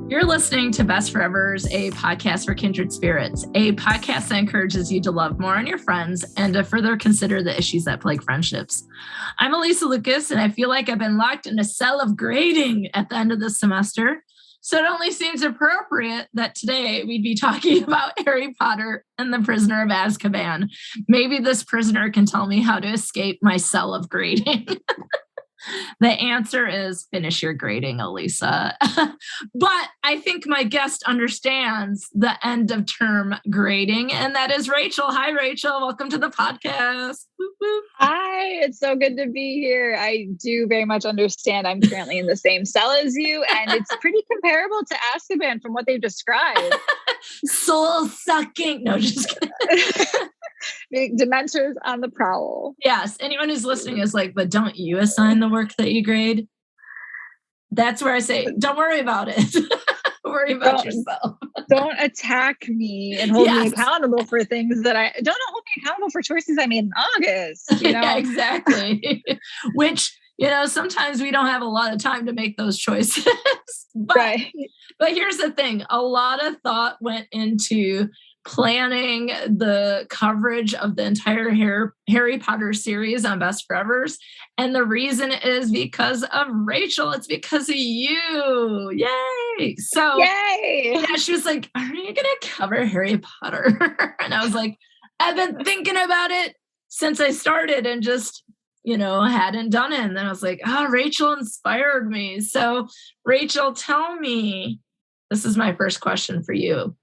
You're listening to Best Forevers, a podcast for kindred spirits, a podcast that encourages you to love more on your friends and to further consider the issues that plague friendships. I'm Alysa Lucas, and I feel like I've been locked in a cell of grading at the end of this semester. So it only seems appropriate that today we'd be talking about Harry Potter and the Prisoner of Azkaban. Maybe this prisoner can tell me how to escape my cell of grading. The answer is finish your grading, Alysa. But I think my guest understands the end of term grading, and that is Rachel. Hi, Rachel. Welcome to the podcast. Whoop, whoop. Hi, it's so good to be here. I do very much understand. I'm currently in the same cell as you, and it's pretty comparable to Azkaban from what they've described. Soul sucking. No, just kidding. Dementors on the prowl. Yes. Anyone who's listening is like, but don't you assign the work that you grade? That's where I say, don't worry about it. Worry about yourself. Don't attack me and hold me accountable for things that don't hold me accountable for choices I made in August. You know? Yeah, exactly. Which, sometimes we don't have a lot of time to make those choices. But here's the thing. A lot of thought went into planning the coverage of the entire Harry Potter series on Best Forevers. And the reason is because of Rachel. It's because of you. Yay. So yay. Yeah, she was like, are you going to cover Harry Potter? And I was like, I've been thinking about it since I started and just, hadn't done it. And then I was like, Rachel inspired me. So Rachel, tell me, this is my first question for you.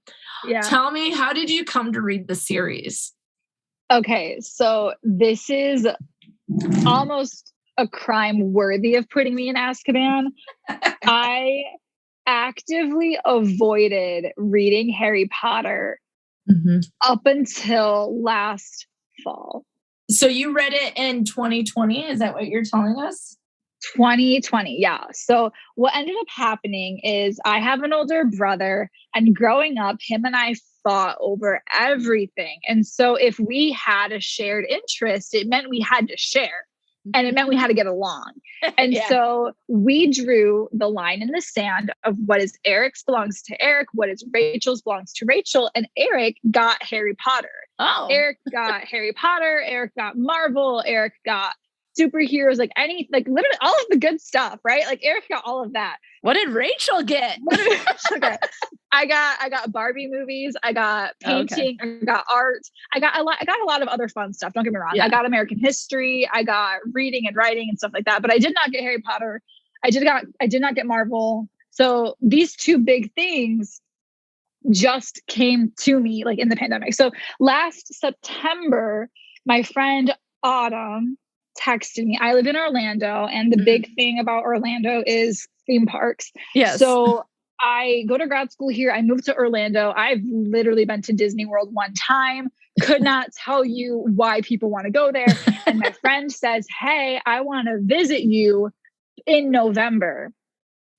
Yeah. Tell me, how did you come to read the series? Okay, so this is almost a crime worthy of putting me in Azkaban. I actively avoided reading Harry Potter up until last fall. So you read it in 2020? Is that what you're telling us? 2020, yeah. So what ended up happening is I have an older brother, and growing up, him and I fought over everything. And so if we had a shared interest, it meant we had to share, and it meant we had to get along. And so we drew the line in the sand of what is Eric's belongs to Eric, what is Rachel's belongs to Rachel, and Eric got Harry Potter. Oh. Eric got Harry Potter, Eric got Marvel, Eric got superheroes, literally all of the good stuff, right? Like Eric got all of that. What did Rachel get? I got Barbie movies. I got painting. I got art. I got a lot of other fun stuff. Don't get me wrong. Yeah. I got American history. I got reading and writing and stuff like that. But I did not get Harry Potter. I did not get Marvel. So these two big things just came to me like in the pandemic. So last September, my friend Autumn texted me. I live in Orlando, and the big thing about Orlando is theme parks. Yes. So I go to grad school here. I moved to Orlando. I've literally been to Disney World one time. Could not tell you why people want to go there. And my friend says, hey, I want to visit you in November.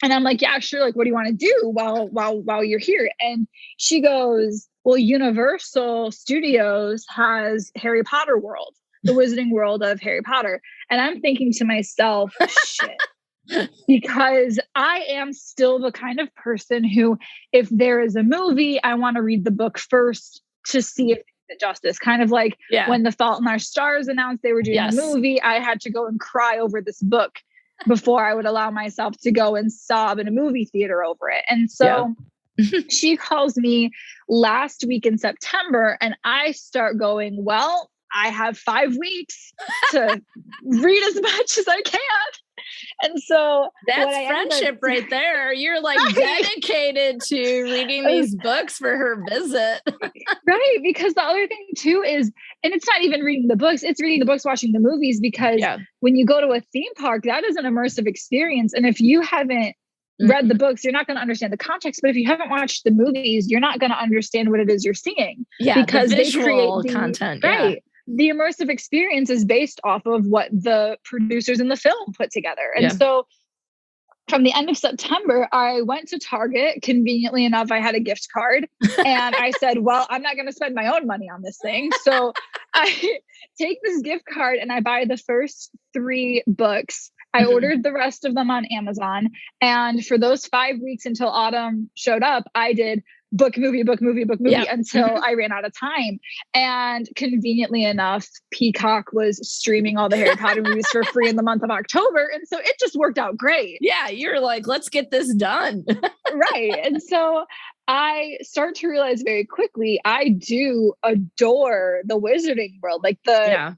And I'm like, yeah, sure. Like, what do you want to do while you're here? And she goes, well, Universal Studios has Harry Potter World, the Wizarding World of Harry Potter. And I'm thinking to myself, shit, because I am still the kind of person who, if there is a movie, I want to read the book first to see if it's justice. Kind of like when The Fault in Our Stars announced they were doing a movie, I had to go and cry over this book before I would allow myself to go and sob in a movie theater over it. And so she calls me last week in September, and I start going, well, I have 5 weeks to read as much as I can. And so that's friendship right there. You're like dedicated to reading these books for her visit. Right. Because the other thing too is, and it's not even reading the books, it's reading the books, watching the movies, because when you go to a theme park, that is an immersive experience. And if you haven't read the books, you're not going to understand the context. But if you haven't watched the movies, you're not going to understand what it is you're seeing. Yeah. Because the visual they create content. Right. Yeah. The immersive experience is based off of what the producers in the film put together. And so from the end of September, I went to Target. Conveniently enough, I had a gift card. And I said, well, I'm not going to spend my own money on this thing. So I take this gift card and I buy the first 3 books. I ordered the rest of them on Amazon. And for those 5 weeks until autumn showed up, I did book, movie until I ran out of time. And conveniently enough, Peacock was streaming all the Harry Potter movies for free in the month of October. And so it just worked out great. Yeah, you're like, let's get this done. Right. And so I start to realize very quickly, I do adore the wizarding world. Like the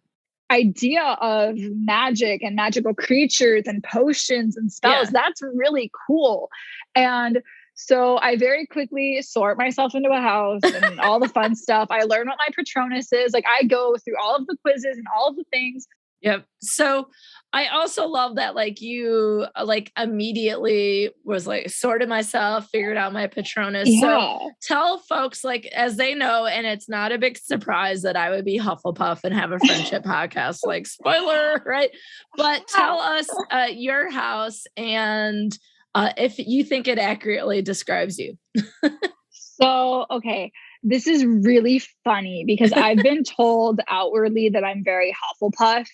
idea of magic and magical creatures and potions and spells, that's really cool. And so I very quickly sort myself into a house and all the fun stuff. I learn what my Patronus is. Like I go through all of the quizzes and all of the things. Yep. So I also love that like you like immediately was like sorted myself, figured out my Patronus. Yeah. So tell folks like as they know, and it's not a big surprise that I would be Hufflepuff and have a friendship podcast, like spoiler, right? But tell us your house and if you think it accurately describes you. So, okay. This is really funny because I've been told outwardly that I'm very Hufflepuff.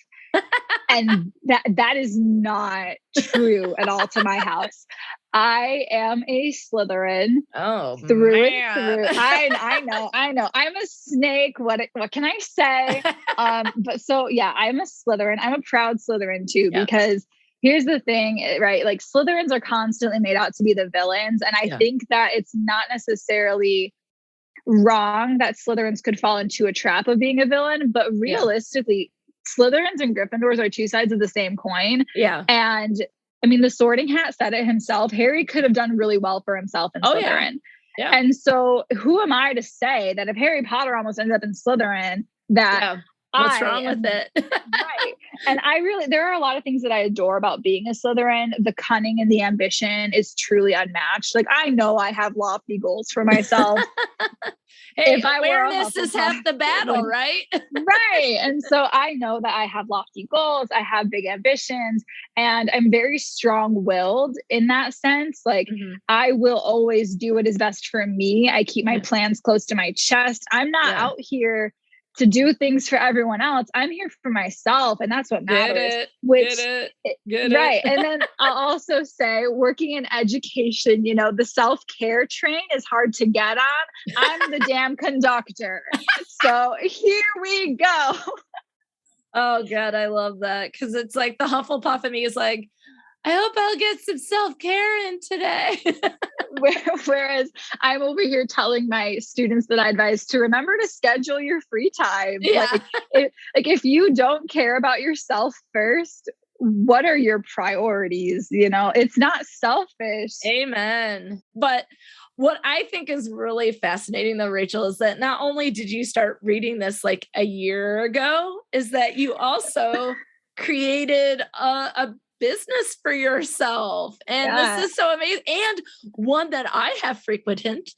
And that is not true at all to my house. I am a Slytherin. Oh, through man. and through. I know. I'm a snake. What can I say? But so yeah, I'm a Slytherin. I'm a proud Slytherin too, because here's the thing, right? Like Slytherins are constantly made out to be the villains. And I think that it's not necessarily wrong that Slytherins could fall into a trap of being a villain, but realistically, Slytherins and Gryffindors are two sides of the same coin. Yeah. And I mean, the Sorting Hat said it himself. Harry could have done really well for himself in Slytherin. Yeah. And so who am I to say that if Harry Potter almost ended up in Slytherin, that what's wrong with it? Right. And there are a lot of things that I adore about being a Slytherin. The cunning and the ambition is truly unmatched. Like I know I have lofty goals for myself. Hey, awareness is half the battle, right? Right. And so I know that I have lofty goals. I have big ambitions and I'm very strong-willed in that sense. Like I will always do what is best for me. I keep my plans close to my chest. I'm not out here to do things for everyone else. I'm here for myself. And that's what matters. Get it. Right. And then I'll also say working in education, the self-care train is hard to get on. I'm the damn conductor. So here we go. Oh God, I love that. Cause it's like the Hufflepuff in me is like, I hope I'll get some self-care in today. Whereas I'm over here telling my students that I advise to remember to schedule your free time. Yeah. If you don't care about yourself first, what are your priorities? It's not selfish. Amen. But what I think is really fascinating though, Rachel, is that not only did you start reading this like a year ago, is that you also created a business for yourself. And this is so amazing. And one that I have frequented.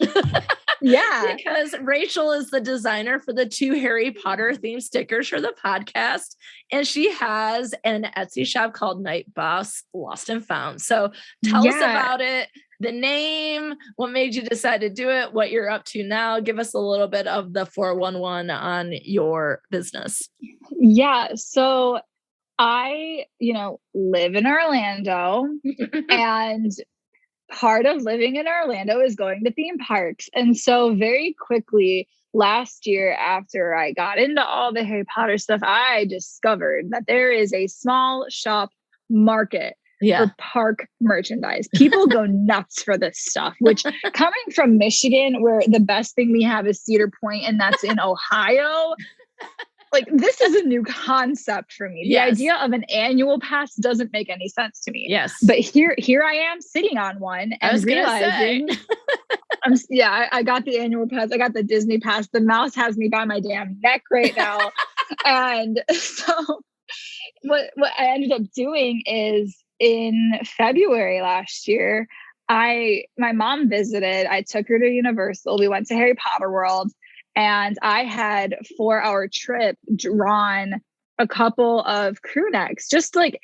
Because Rachel is the designer for the 2 Harry Potter themed stickers for the podcast. And she has an Etsy shop called Night Boss Lost and Found. So tell us about it, the name, what made you decide to do it, what you're up to now. Give us a little bit of the 411 on your business. Yeah. So I, live in Orlando and part of living in Orlando is going to theme parks. And so very quickly last year, after I got into all the Harry Potter stuff, I discovered that there is a small shop market for park merchandise. People go nuts for this stuff, which coming from Michigan, where the best thing we have is Cedar Point, and that's in Ohio. Like this is a new concept for me. The idea of an annual pass doesn't make any sense to me. Yes. But here I am sitting on one and realizing I got the annual pass. I got the Disney pass. The mouse has me by my damn neck right now. And so what I ended up doing is in February last year, my mom visited. I took her to Universal. We went to Harry Potter World. And I had 4-hour trip drawn a couple of crew necks, just like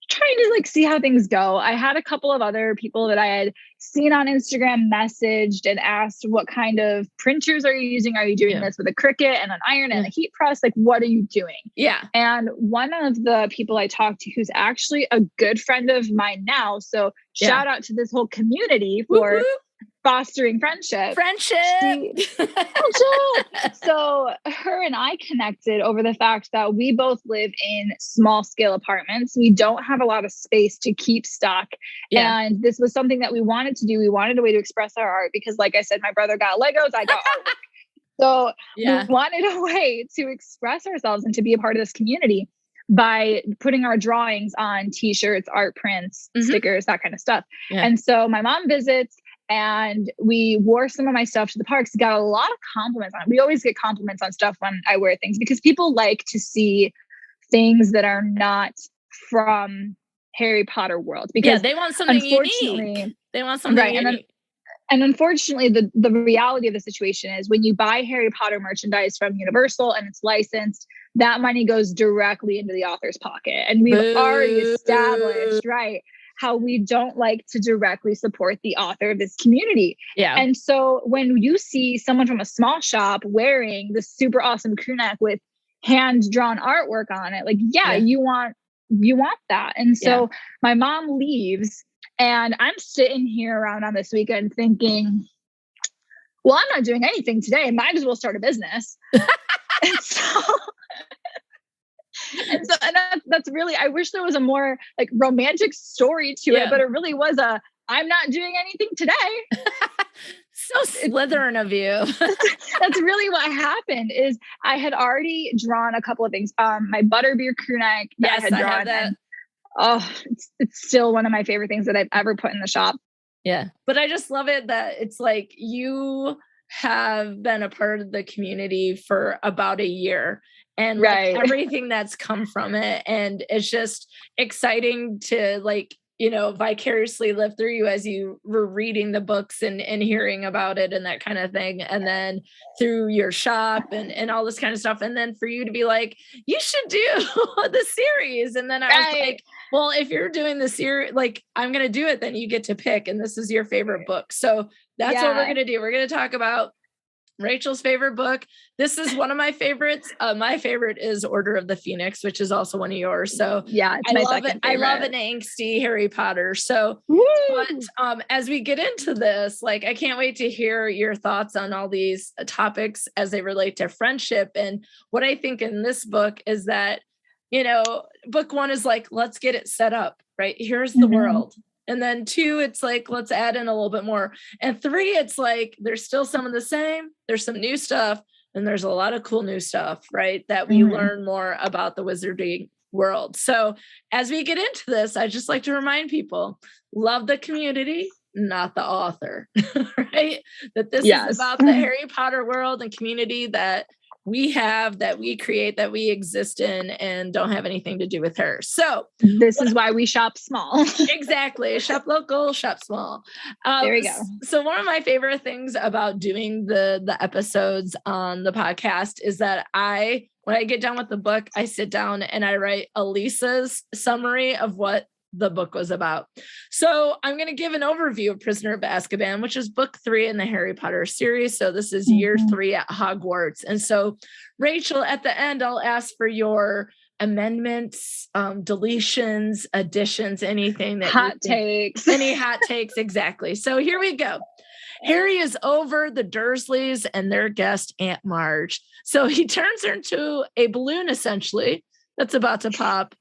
trying to like see how things go. I had a couple of other people that I had seen on Instagram messaged and asked, what kind of printers are you using? Are you doing this with a Cricut and an iron and a heat press? Like, what are you doing? Yeah. And one of the people I talked to, who's actually a good friend of mine now, so shout out to this whole community for fostering friendship. So her and I connected over the fact that we both live in small scale apartments. We don't have a lot of space to keep stock. Yeah. And this was something that we wanted to do. We wanted a way to express our art because, like I said, my brother got Legos, I got artwork. So we wanted a way to express ourselves and to be a part of this community by putting our drawings on t-shirts, art prints, stickers, that kind of stuff. Yeah. And so my mom visits, and we wore some of my stuff to the parks, got a lot of compliments on it. We always get compliments on stuff when I wear things because people like to see things that are not from Harry Potter world. Because they want something unique. They want something unique. And unfortunately, the reality of the situation is when you buy Harry Potter merchandise from Universal and it's licensed, that money goes directly into the author's pocket. And we've already established, how we don't like to directly support the author of this community. Yeah. And so when you see someone from a small shop wearing this super awesome crew neck with hand-drawn artwork on it, like, you want that. And so my mom leaves and I'm sitting here around on this weekend thinking, well, I'm not doing anything today. Might as well start a business. And that's really, I wish there was a more like romantic story to it, but it really was I'm not doing anything today. So Slytherin of you. That's really what happened is I had already drawn a couple of things. My butterbeer crew neck that I had drawn. Have that. And, it's still one of my favorite things that I've ever put in the shop. Yeah. But I just love it that it's like you have been a part of the community for about a year and like everything that's come from it. And it's just exciting to like, vicariously live through you as you were reading the books and hearing about it and that kind of thing. And then through your shop and all this kind of stuff. And then for you to be like, you should do the series. And then I was like, well, if you're doing the series, like I'm going to do it, then you get to pick, and this is your favorite book. So that's what we're going to do. We're going to talk about Rachel's favorite book. This is one of my favorites. My favorite is Order of the Phoenix, which is also one of yours. So it's my second favorite. I love an angsty Harry Potter. So, but as we get into this, like, I can't wait to hear your thoughts on all these topics as they relate to friendship. And what I think in this book is that, book one is like, let's get it set up, right? Here's the world. And then 2, it's like, let's add in a little bit more. And 3, it's like, there's still some of the same, there's some new stuff, and there's a lot of cool new stuff, right? That we learn more about the wizarding world. So as we get into this, I just like to remind people, love the community, not the author, right? That this is about the Harry Potter world and community that we have, that we create, that we exist in, and don't have anything to do with her. So this is why we shop small. Exactly. Shop local, shop small. There we go. So one of my favorite things about doing the episodes on the podcast is that when I get done with the book, I sit down and I write Alysa's summary of what the book was about. So I'm going to give an overview of Prisoner of Azkaban, which is book 3 in the Harry Potter series. So this is year 3 at Hogwarts. And so Rachel, at the end, I'll ask for your amendments, deletions, additions, anything that hot takes, any hot takes. Exactly. So here we go. Harry is over the Dursleys and their guest, Aunt Marge. So he turns her into a balloon, essentially, that's about to pop,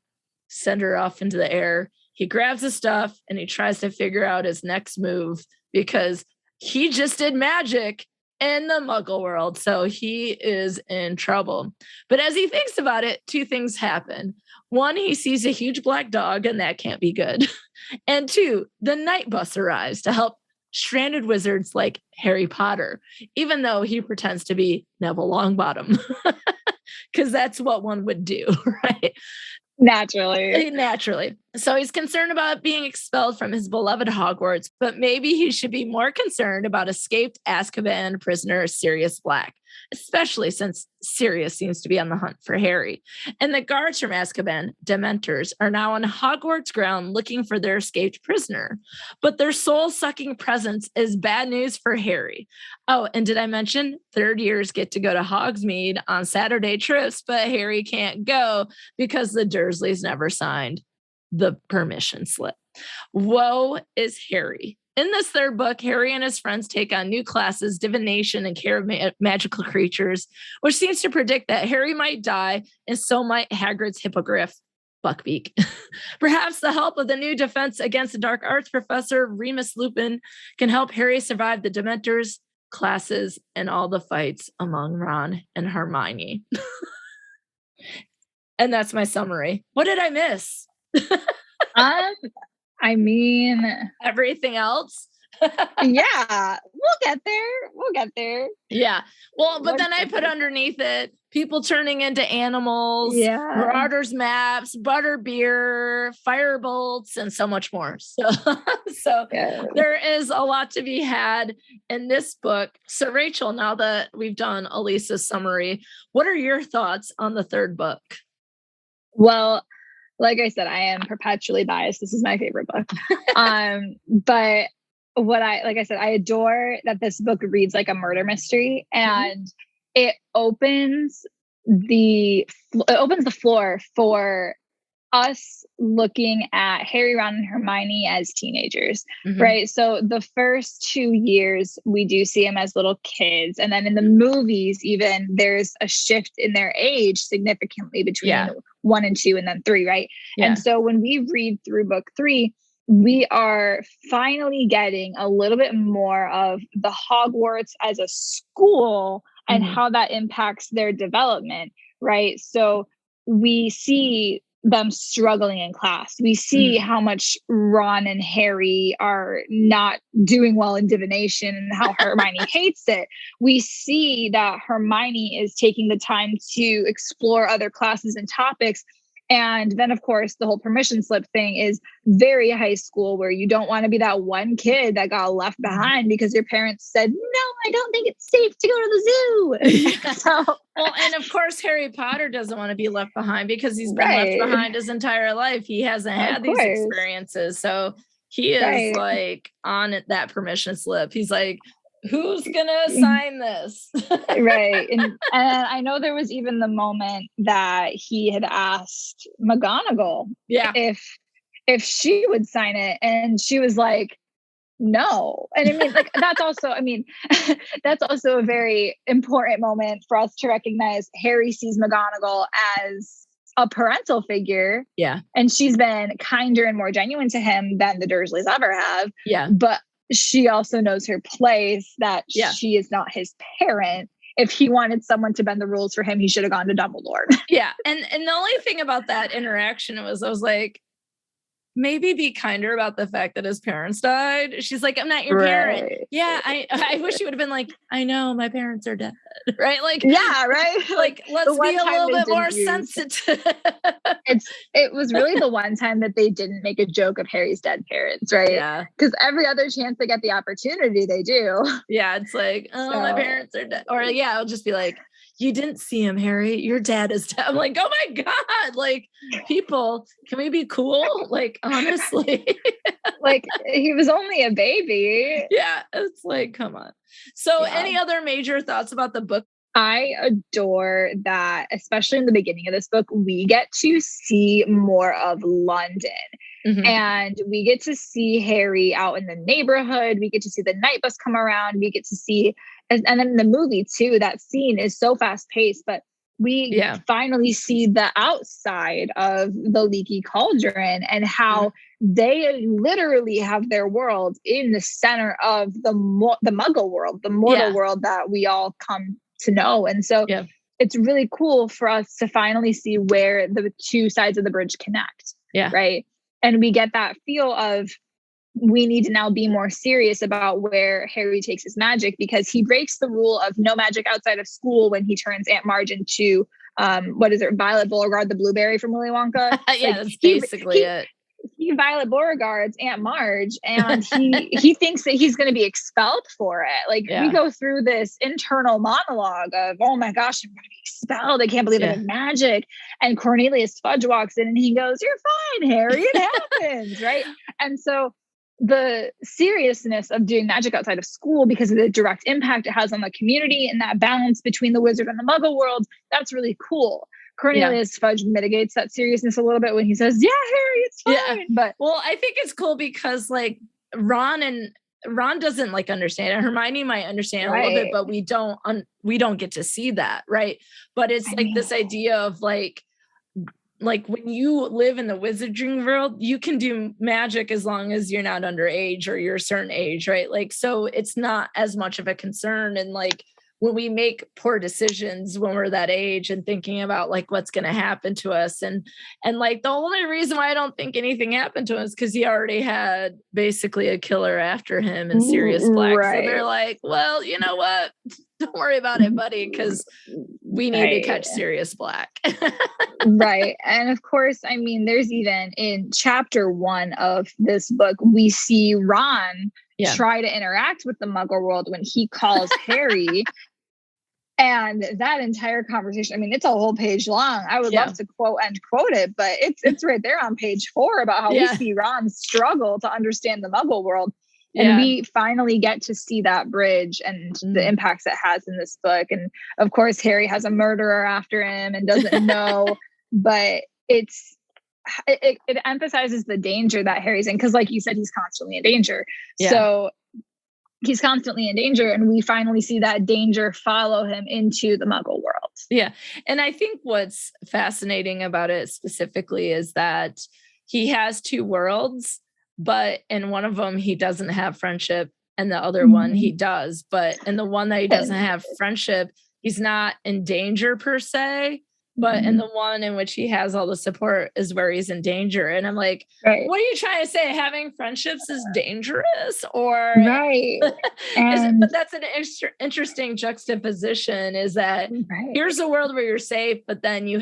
send her off into the air. He grabs the stuff and he tries to figure out his next move because he just did magic in the Muggle world. So he is in trouble. But as he thinks about it, 2 things happen. 1, he sees a huge black dog, and that can't be good. And 2, the night bus arrives to help stranded wizards like Harry Potter, even though he pretends to be Neville Longbottom, because that's what one would do, right? Naturally. So he's concerned about being expelled from his beloved Hogwarts, but maybe he should be more concerned about escaped Azkaban prisoner Sirius Black. especially since Sirius seems to be on the hunt for Harry. And the guards from Azkaban, Dementors, are now on Hogwarts ground looking for their escaped prisoner. But their soul-sucking presence is bad news for Harry. Oh, and did I mention third years get to go to Hogsmeade on Saturday trips, but Harry can't go because the Dursleys never signed the permission slip. Woe is Harry. In this third book, Harry and his friends take on new classes, divination and care of magical creatures, which seems to predict that Harry might die, and so might Hagrid's Hippogriff, Buckbeak. Perhaps the help of the new defense against the dark arts professor, Remus Lupin, can help Harry survive the Dementors, classes, and all the fights among Ron and Hermione. And that's my summary. What did I miss? I mean, everything else. Yeah, we'll get there. Yeah. Well, but then I put underneath it people turning into animals, Marauders maps, butterbeer, firebolts, and so much more. So there is a lot to be had in this book. So Rachel, now that we've done Alysa's summary, what are your thoughts on the third book? Well, like I said, I am perpetually biased. This is my favorite book. But I adore that this book reads like a murder mystery, and it opens the floor for us looking at Harry, Ron, and Hermione as teenagers, right? So the first 2 years, we do see them as little kids. And then in the movies, even there's a shift in their age significantly between 1 and 2 and then 3, right? Yeah. And so when we read through book 3, we are finally getting a little bit more of the Hogwarts as a school and how that impacts their development, right? So we see them struggling in class. We see how much Ron and Harry are not doing well in divination and how Hermione hates it. We see that Hermione is taking the time to explore other classes and topics. And then, of course, the whole permission slip thing is very high school, where you don't want to be that one kid that got left behind because your parents said, no, I don't think it's safe to go to the zoo. Well, and of course, Harry Potter doesn't want to be left behind because he's been left behind his entire life. He hasn't had these experiences. So he is like on that permission slip. He's like, who's gonna sign this? Right. And I know there was even the moment that he had asked McGonagall if she would sign it, and she was like, no. And I mean, like, that's also a very important moment for us to recognize. Harry sees McGonagall as a parental figure. Yeah. And she's been kinder and more genuine to him than the Dursleys ever have. Yeah. But she also knows her place, that she is not his parent. If he wanted someone to bend the rules for him, he should have gone to Dumbledore. Yeah. And the only thing about that interaction I was like, maybe be kinder about the fact that his parents died. She's like, I'm not your parent. Yeah. I wish you would have been like, I know my parents are dead. Right. Like, yeah. Right. Like, let's be a little bit more sensitive. It was really the one time that they didn't make a joke of Harry's dead parents. Right. Yeah. Because every other chance they get the opportunity, they do. Yeah. It's like, my parents are dead. Or I'll just be like, you didn't see him, Harry. Your dad is dead. I'm like, oh my God. Like, people, can we be cool? Like, honestly. Like, he was only a baby. Yeah. It's like, come on. So any other major thoughts about the book? I adore that, especially in the beginning of this book, we get to see more of London. And we get to see Harry out in the neighborhood. We get to see the night bus come around. We get to see, and then in the movie too, that scene is so fast paced, but we finally see the outside of the leaky cauldron and how they literally have their world in the center of the Muggle world, the mortal world that we all come to know. And so it's really cool for us to finally see where the two sides of the bridge connect. Yeah. Right. And we get that feel of, we need to now be more serious about where Harry takes his magic, because he breaks the rule of no magic outside of school when he turns Aunt Marge into, Violet Beauregard, the blueberry from Willy Wonka. That's basically it. Violet Beauregard's Aunt Marge, and he thinks that he's going to be expelled for it. Like we go through this internal monologue of, oh my gosh, I'm going to be expelled. I can't believe I did magic. And Cornelius Fudge walks in and he goes, "You're fine, Harry. It happens." Right. And so the seriousness of doing magic outside of school, because of the direct impact it has on the community and that balance between the wizard and the muggle world, that's really cool. Cornelius Fudge mitigates that seriousness a little bit when he says, "Yeah, Harry, it's fine." Yeah. But well, I think it's cool because like Ron doesn't like understand it. Hermione might understand a little bit, but we don't get to see that, right? But it's this idea of like when you live in the wizarding world, you can do magic as long as you're not underage or you're a certain age, right? Like, so it's not as much of a concern. And like, when we make poor decisions when we're that age and thinking about like what's going to happen to us. And like the only reason why I don't think anything happened to him is because he already had basically a killer after him in Sirius Black. Right. So they're like, well, you know what? Don't worry about it, buddy, because we need to catch Sirius Black. Right. And of course, I mean, there's even in chapter 1 of this book, we see Ron try to interact with the Muggle world when he calls Harry. And that entire conversation, I mean, it's a whole page long. I would love to quote it, but it's right there on page 4 about how we see Ron struggle to understand the Muggle world. And we finally get to see that bridge and the impacts it has in this book. And of course, Harry has a murderer after him and doesn't know, but it emphasizes the danger that Harry's in. Cause like you said, he's constantly in danger. Yeah. So he's constantly in danger, and we finally see that danger follow him into the Muggle world. Yeah. And I think what's fascinating about it specifically is that he has 2 worlds, but in one of them, he doesn't have friendship, and the other one he does. But in the one that he doesn't have friendship, he's not in danger per se. But in the one in which he has all the support is where he's in danger. And I'm like, what are you trying to say? Having friendships is dangerous? Or but that's an interesting juxtaposition, is that here's a world where you're safe, but then you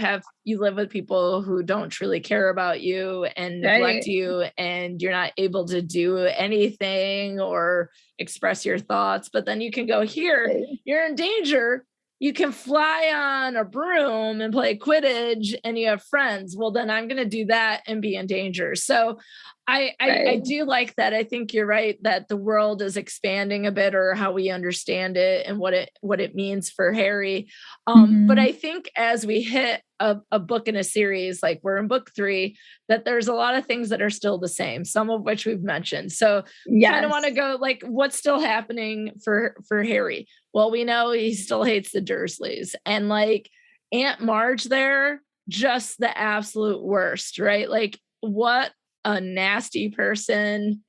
live with people who don't truly care about you and neglect you, and you're not able to do anything or express your thoughts. But then you can go here, you're in danger. You can fly on a broom and play Quidditch and you have friends. Well, then I'm going to do that and be in danger. So I do like that. I think you're right that the world is expanding a bit, or how we understand it and what it means for Harry. But I think as we hit a book in a series, like we're in book 3, that there's a lot of things that are still the same, some of which we've mentioned. So kind of want to go like, what's still happening for Harry? Well, we know he still hates the Dursleys, and like Aunt Marge there, just the absolute worst, right? Like what a nasty person,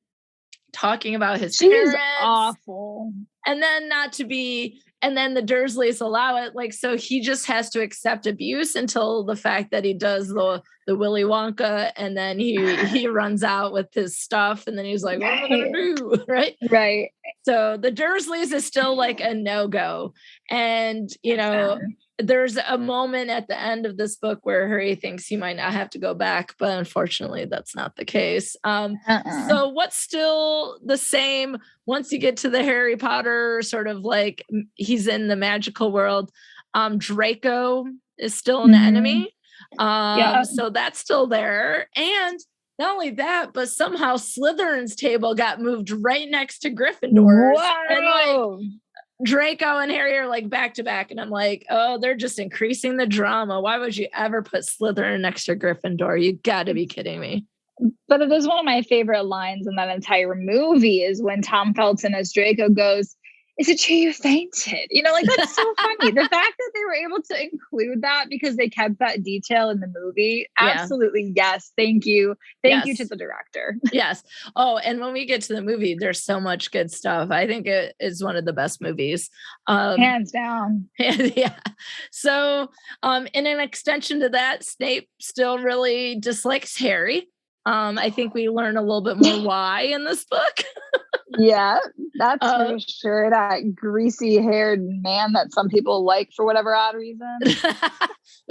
talking about his parents. Awful. And then and then the Dursleys allow it. Like, so he just has to accept abuse until the fact that he does the Willy Wonka, and then he runs out with his stuff, and then he's like, what am I gonna do? Right. So the Dursleys is still like a no-go. And, there's a moment at the end of this book where Harry thinks he might not have to go back, but unfortunately that's not the case. So what's still the same once you get to the Harry Potter sort of like he's in the magical world? Draco is still an enemy. So that's still there. And not only that, but somehow Slytherin's table got moved right next to Gryffindor's. Wow. And like Draco and Harry are like back to back. And I'm like, oh, they're just increasing the drama. Why would you ever put Slytherin next to Gryffindor? You got to be kidding me. But it is one of my favorite lines in that entire movie is when Tom Felton as Draco goes, "Is it true you fainted?" Like that's so funny. The fact that they were able to include that because they kept that detail in the movie. Absolutely. Yes. Thank you. Thank you to the director. Yes. Oh, and when we get to the movie, there's so much good stuff. I think it is one of the best movies. Hands down. Yeah. So, in an extension to that, Snape still really dislikes Harry. I think we learn a little bit more why in this book. Yeah, that's for sure. That greasy haired man that some people like for whatever odd reason.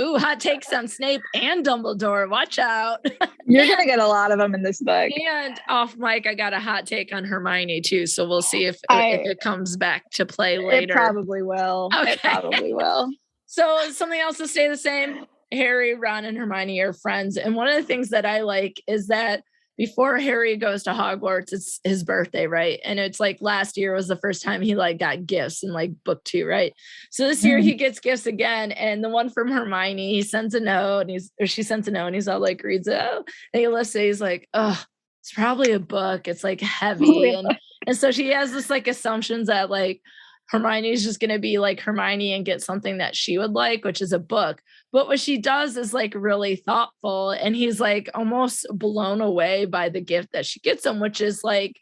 Ooh, hot takes on Snape and Dumbledore. Watch out. You're going to get a lot of them in this book. And off mic, I got a hot take on Hermione too. So we'll see if it comes back to play later. It probably will. Okay. It probably will. So something else to stay the same. Harry, Ron, and Hermione are friends. And one of the things that I like is that before Harry goes to Hogwarts, it's his birthday, right? And it's like last year was the first time he like got gifts in like book 2, right? So this year he gets gifts again, and the one from Hermione, he sends a note, and she sends a note, and he's all like reads it, and he lifts it, he's like, oh, it's probably a book. It's like heavy, and so she has this like assumptions that like Hermione's just gonna be like Hermione and get something that she would like, which is a book. But what she does is like really thoughtful, and he's like almost blown away by the gift that she gets him, which is like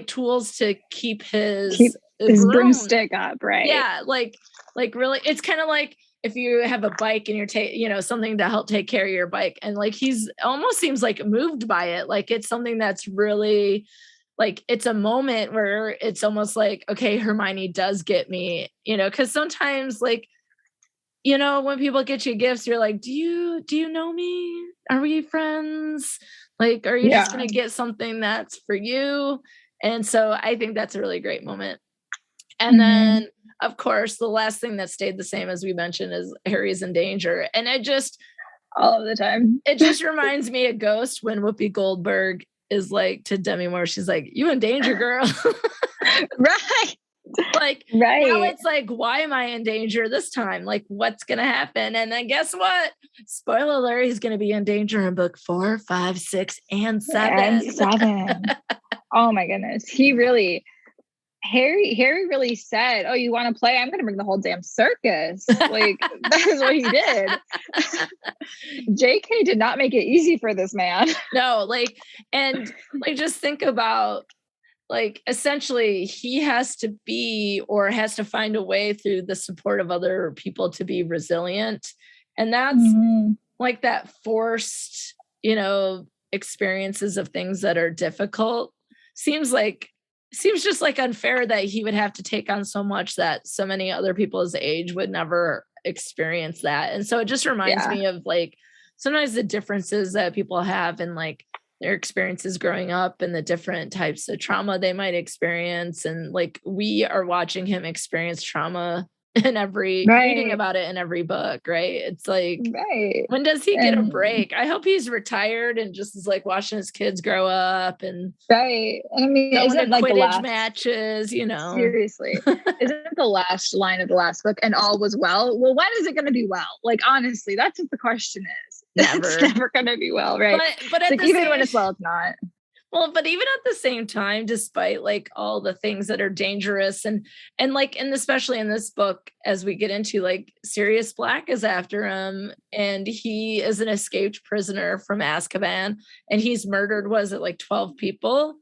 tools to keep his broomstick up, right? Yeah, like really, it's kind of like if you have a bike and you're something to help take care of your bike, and like he's almost seems like moved by it, like it's something that's really like it's a moment where it's almost like, okay, Hermione does get me, because sometimes like, when people get you gifts, you're like, do you know me? Are we friends? Like, are you just going to get something that's for you? And so I think that's a really great moment. And then, of course, the last thing that stayed the same, as we mentioned, is Harry's in danger. And all of the time, it just reminds me of Ghost when Whoopi Goldberg is like to Demi Moore, she's like, you in danger, girl. Right. Like, now it's like, why am I in danger this time? Like, what's going to happen? And then guess what? Spoiler alert, he's going to be in danger in book 4, 5, 6, and 7. Oh my goodness. Harry really said, oh, you want to play? I'm going to bring the whole damn circus. Like, that is what he did. JK did not make it easy for this man. No, just think about, like, essentially he has to find a way through the support of other people to be resilient. And that's like that forced, experiences of things that are difficult. Seems just like unfair that he would have to take on so much that so many other people his age would never experience that. And so it just reminds me of like sometimes the differences that people have in like their experiences growing up and the different types of trauma they might experience. And like, we are watching him experience trauma in reading about it in every book, right? It's like, when does he get a break? I hope he's retired and just is like watching his kids grow up and and I mean, isn't like Quidditch matches, seriously, isn't the last line of the last book, and all was well? Well, when is it going to be well? Like, honestly, that's what the question is. Never. It's never going to be well, right? But like, even when it's well, it's not. Well, but even at the same time, despite like all the things that are dangerous and especially in this book, as we get into, like, Sirius Black is after him, and he is an escaped prisoner from Azkaban, and he's murdered, was it like 12 people?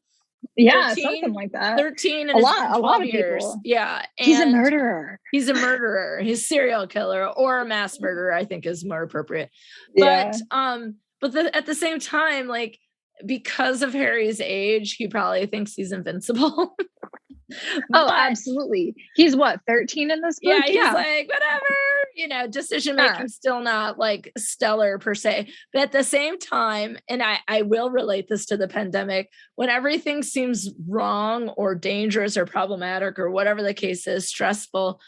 Yeah, 13, something like that. 13 and a lot of years. People. Yeah. He's a murderer. He's a murderer. He's a serial killer or a mass murderer, I think is more appropriate. Yeah. But at the same time, like, because of Harry's age, he probably thinks he's invincible. Absolutely. He's what, 13 in this book? Yeah, he's like, whatever, decision making still not like stellar per se. But at the same time, and I will relate this to the pandemic, when everything seems wrong or dangerous or problematic or whatever the case is, stressful,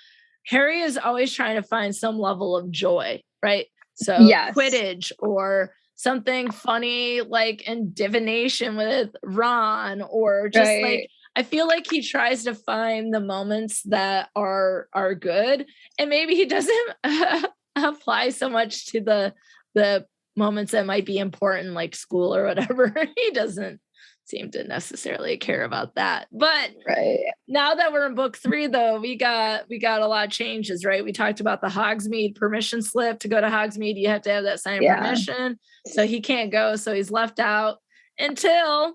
Harry is always trying to find some level of joy, right? So Quidditch or something funny like in divination with Ron, or just like, I feel like he tries to find the moments that are good, and maybe he doesn't apply so much to the moments that might be important, like school or whatever. He doesn't seem to necessarily care about that. But now that we're in book 3, though, we got a lot of changes, right? We talked about the Hogsmeade permission slip. To go to Hogsmeade, you have to have that signed permission. So he can't go. So he's left out until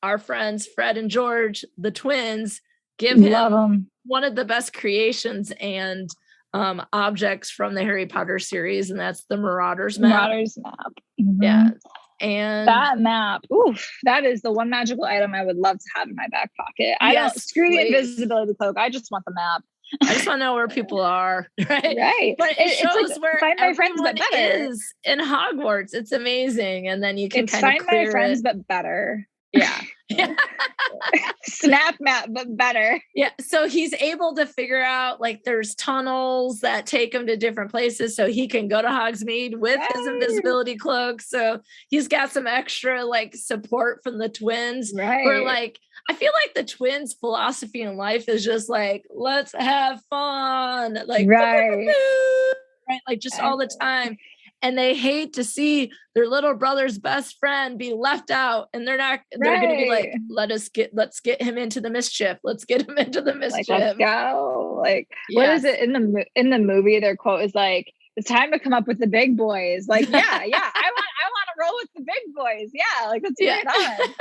our friends Fred and George, the twins, give him one of the best creations and objects from the Harry Potter series, and that's the Marauders Map. Mm-hmm. Yeah. And that map, oof, that is the one magical item I would love to have in my back pocket. I don't screw the invisibility cloak. I just want the map. I just want to know where people are, right? Right. But it shows like, where find my friends, but better. is in Hogwarts. It's amazing. And then you can kind find of clear my friends, but better. Yeah. Snap map, but better. Yeah. So he's able to figure out like there's tunnels that take him to different places so he can go to Hogsmeade with his invisibility cloak. So he's got some extra like support from the twins. Right. Where like, I feel like the twins' philosophy in life is just like, let's have fun. Like, right. Right. Like just all the time. And they hate to see their little brother's best friend be left out. And they're going to be like, let's get him into the mischief. Let's get him into the mischief. Like, let's go. Like, what is it in the movie? Their quote is like, it's time to come up with the big boys. Like, yeah. I want to roll with the big boys. Yeah. Like, let's get it on.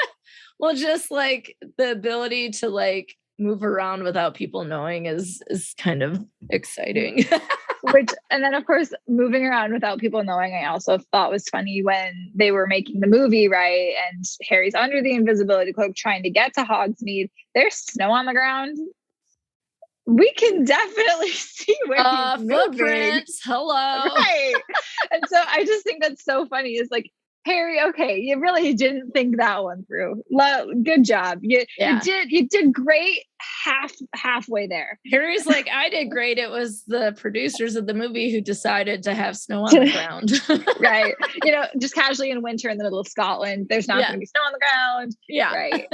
Well, just like the ability to like move around without people knowing is kind of exciting. And then of course, moving around without people knowing, I also thought was funny when they were making the movie, right? And Harry's under the invisibility cloak trying to get to Hogsmeade. There's snow on the ground. We can definitely see where he's footprints. Hello. Right. And so I just think that's so funny. It's like, Harry, okay, you really didn't think that one through. Good job. You did great halfway there. Harry's like, I did great. It was the producers of the movie who decided to have snow on the ground. Right. Just casually in winter in the middle of Scotland, there's not going to be snow on the ground. Yeah. Right.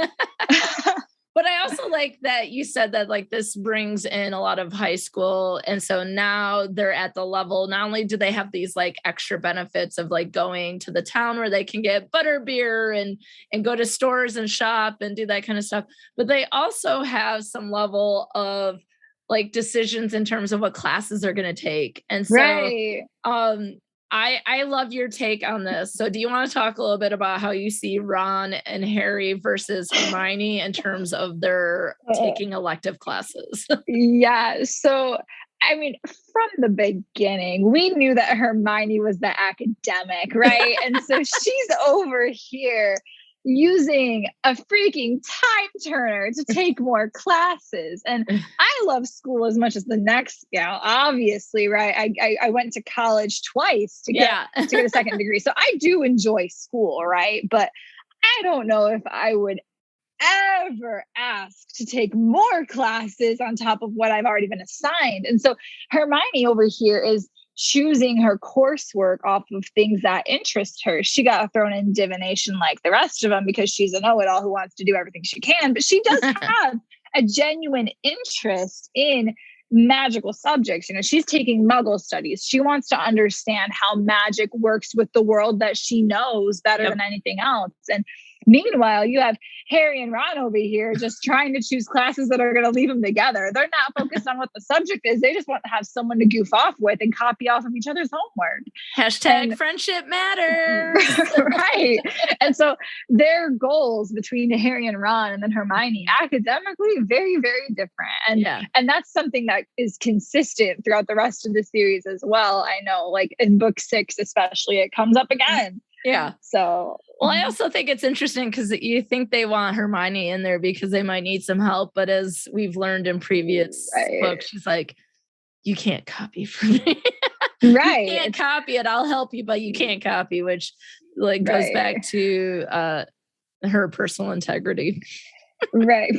But I also like that you said that like this brings in a lot of high school. And so now they're at the level, not only do they have these like extra benefits of like going to the town where they can get butterbeer and go to stores and shop and do that kind of stuff, but they also have some level of like decisions in terms of what classes they're going to take. And so, right. I love your take on this. So do you want to talk a little bit about how you see Ron and Harry versus Hermione in terms of their taking elective classes? Yeah. So, I mean, from the beginning, we knew that Hermione was the academic, right? And so she's over here using a freaking time turner to take more classes. And I love school as much as the next gal, obviously, right? I went to college twice to get a second degree. So I do enjoy school, right? But I don't know if I would ever ask to take more classes on top of what I've already been assigned. And so Hermione over here is choosing her coursework off of things that interest her. She got thrown in divination like the rest of them because she's a know-it-all who wants to do everything she can, but she does have a genuine interest in magical subjects. She's taking Muggle studies. She wants to understand how magic works with the world that she knows better than anything else. And meanwhile, you have Harry and Ron over here just trying to choose classes that are going to leave them together. They're not focused on what the subject is. They just want to have someone to goof off with and copy off of each other's homework. #, friendship matters. Right. And so their goals between Harry and Ron and then Hermione academically, very, very different. And that's something that is consistent throughout the rest of the series as well. I know, like in book 6, especially, it comes up again. Yeah. So, well, I also think it's interesting because you think they want Hermione in there because they might need some help. But as we've learned in previous books, she's like, you can't copy from me. Right. You can't copy it. I'll help you, but you can't copy, which like goes back to her personal integrity. Right.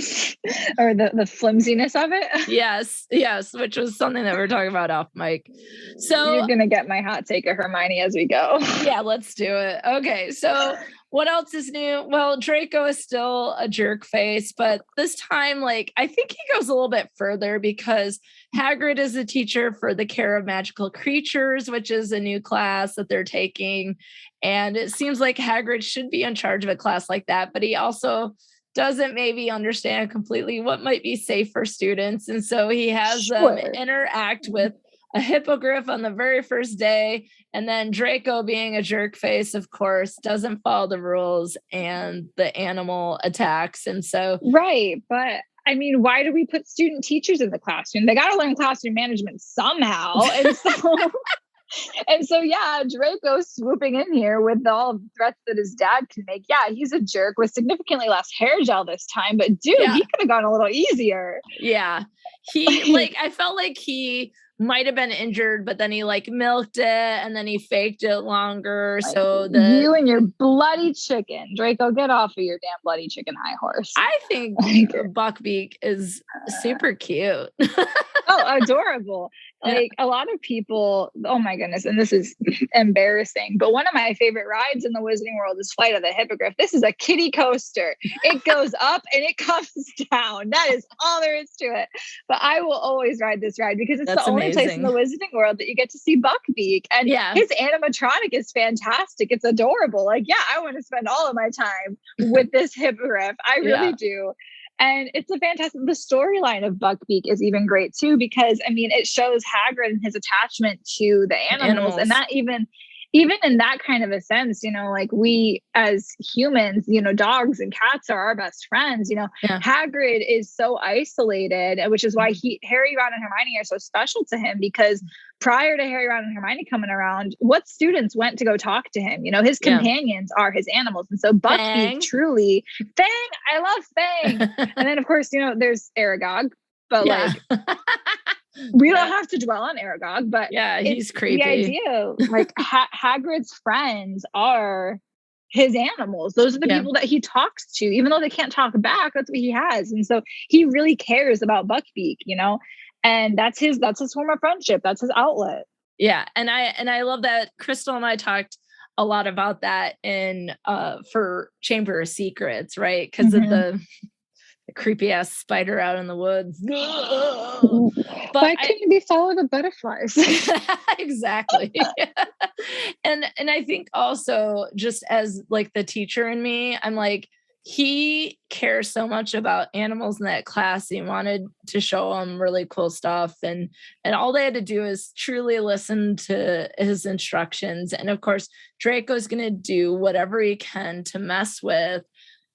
Or the flimsiness of it. Yes, which was something that we were talking about off mic. So you're gonna get my hot take of Hermione as we go. Yeah, let's do it. Okay, so what else is new? Well, Draco is still a jerk face, but this time, like, I think he goes a little bit further because Hagrid is a teacher for the care of magical creatures, which is a new class that they're taking. And it seems like Hagrid should be in charge of a class like that, but he also doesn't maybe understand completely what might be safe for students. And so he has them interact with a hippogriff on the very first day. And then Draco, being a jerk face, of course, doesn't follow the rules and the animal attacks. And so. Right. But I mean, why do we put student teachers in the classroom? They got to learn classroom management somehow. And so And so, yeah, Draco swooping in here with all the threats that his dad can make. Yeah, he's a jerk with significantly less hair gel this time, but dude, he could have gone a little easier. Yeah. I felt like he might have been injured, but then he like milked it and then he faked it longer. Like, so you and your bloody chicken, Draco, get off of your damn bloody chicken high horse. I think Buckbeak is super cute. Oh, adorable. Like a lot of people, oh my goodness, and this is embarrassing, but one of my favorite rides in the Wizarding World is Flight of the Hippogriff. This is a kiddie coaster. It goes up and it comes down. That is all there is to it. But I will always ride this ride because it's the only place in the Wizarding World that you get to see Buckbeak. And his animatronic is fantastic. It's adorable. Like, yeah, I want to spend all of my time with this Hippogriff. I really do. And it's a fantastic, the storyline of Buckbeak is even great too, because I mean, it shows Hagrid and his attachment to the animals. And that even in that kind of a sense, you know, like we as humans, you know, dogs and cats are our best friends, you know. Hagrid is so isolated, which is why Harry, Ron, and Hermione are so special to him, because prior to Harry, Ron, and Hermione coming around, what students went to go talk to him? You know, his companions are his animals. And so Buckbeak truly, Fang, I love Fang. And then of course, you know, there's Aragog, but like we don't have to dwell on Aragog, but he's creepy. The idea, like Hagrid's friends are his animals. Those are the people that he talks to, even though they can't talk back. That's what he has, and so he really cares about Buckbeak, you know. And that's his form of friendship. That's his outlet. Yeah, and I love that Crystal and I talked a lot about that in for Chamber of Secrets, right? Because of the creepy ass spider out in the woods. But why couldn't you be followed the butterflies? Exactly. And I think also, just as like the teacher in me, I'm like, he cares so much about animals in that class. He wanted to show them really cool stuff, and all they had to do is truly listen to his instructions. And of course, Draco's going to do whatever he can to mess with,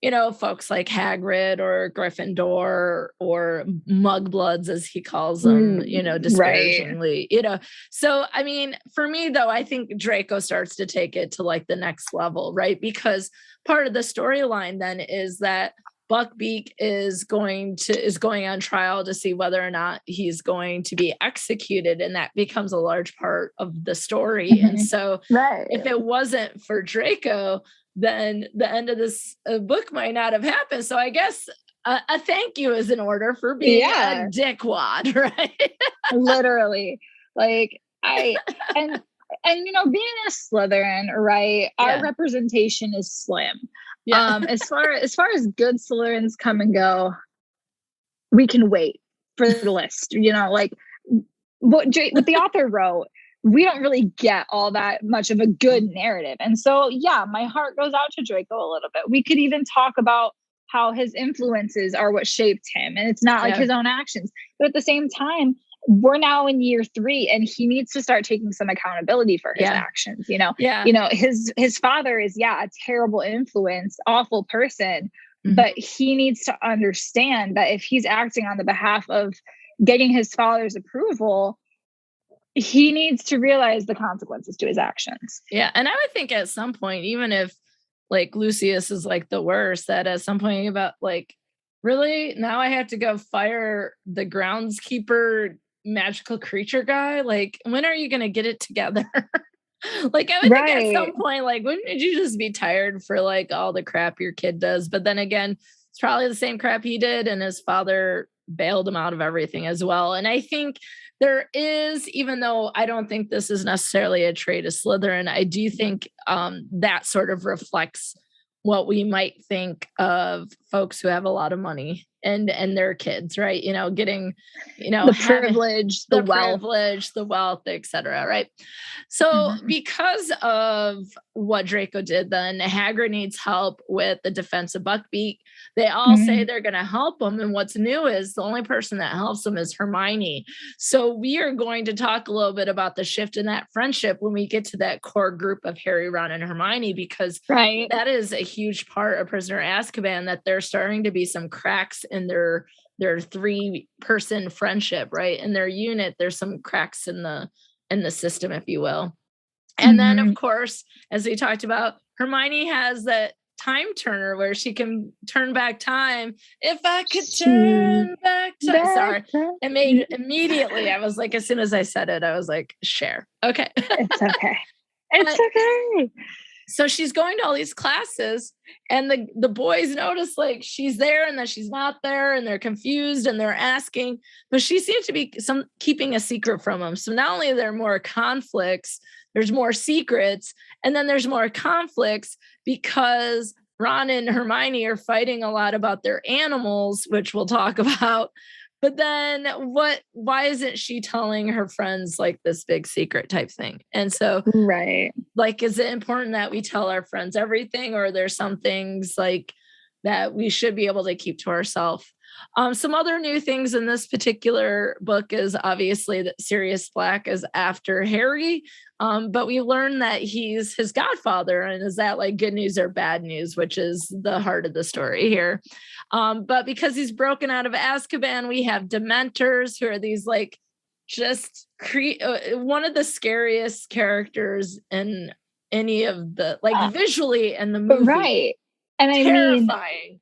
you know, folks like Hagrid or Gryffindor or Mugbloods, as he calls them, you know, disparagingly, you know. So, I mean, for me, though, I think Draco starts to take it to like the next level, right? Because part of the storyline then is that Buckbeak is going on trial to see whether or not he's going to be executed. And that becomes a large part of the story. And so if it wasn't for Draco, then the end of this book might not have happened. So I guess a thank you is in order for being a dickwad, right? Literally. Like and you know, being a Slytherin, right? Our representation is slim. As far as good Slytherins come and go, we can wait for the list. You know, like what the author wrote, we don't really get all that much of a good narrative. And so, my heart goes out to Draco a little bit. We could even talk about how his influences are what shaped him, and it's not like his own actions. But at the same time, we're now in year 3, and he needs to start taking some accountability for his actions. You know, you know, his father is a terrible influence, awful person, but he needs to understand that if he's acting on the behalf of getting his father's approval, he needs to realize the consequences to his actions. Yeah. And I would think at some point, even if like Lucius is like the worst, that at some point about like, really, now I have to go fire the groundskeeper magical creature guy? Like, when are you going to get it together? Like, I would think at some point, like, wouldn't you just be tired for like all the crap your kid does? But then again, it's probably the same crap he did, and his father bailed him out of everything as well. And I think there is, even though I don't think this is necessarily a trait of Slytherin, I do think that sort of reflects what we might think of folks who have a lot of money and their kids, right? You know, getting, you know, the privilege, the wealth, etc. Right. So because of what Draco did, then Hagrid needs help with the defense of Buckbeak. They all say they're going to help him. And what's new is the only person that helps him is Hermione. So we are going to talk a little bit about the shift in that friendship when we get to that core group of Harry, Ron, and Hermione, because that is a huge part of Prisoner of Azkaban, that there's starting to be some cracks in their 3-person friendship, right? In their unit, there's some cracks in the system, if you will. And then, of course, as we talked about, Hermione has that time turner where she can turn back time. If I could turn back time. Sorry. It made immediately, I was like, as soon as I said it, I was like, share. Okay. It's okay. It's okay. So she's going to all these classes and the boys notice like she's there and that she's not there and they're confused and they're asking, but she seems to be keeping a secret from them. So not only are there more conflicts, there's more secrets, and then there's more conflicts because Ron and Hermione are fighting a lot about their animals, which we'll talk about. But then why isn't she telling her friends like this big secret type thing? And so, right. Like, is it important that we tell our friends everything, or are there some things like that we should be able to keep to ourselves? Some other new things in this particular book is obviously that Sirius Black is after Harry. But we learn that he's his godfather. And is that like good news or bad news, which is the heart of the story here. But because he's broken out of Azkaban, we have Dementors, who are these like just one of the scariest characters in any of the like visually in the movie. Right. And terrifying.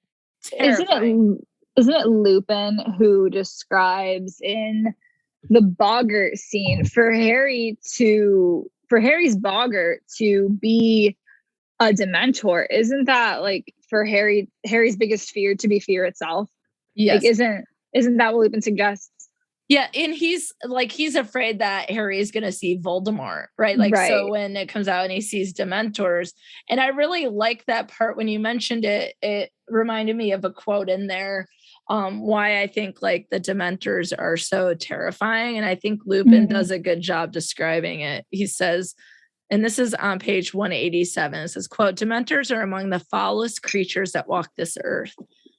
Isn't it Lupin who describes in the boggart scene for Harry's boggart to be a Dementor? Isn't that like for Harry's biggest fear to be fear itself? Yes. Like, isn't that what Lupin suggests? Yeah, and he's afraid that Harry is going to see Voldemort, right? Like, right. So when it comes out and he sees Dementors, and I really like that part when you mentioned it, it reminded me of a quote in there, why I think like the Dementors are so terrifying. And I think Lupin does a good job describing it. He says, and this is on page 187, it says, quote, Dementors are among the foulest creatures that walk this earth.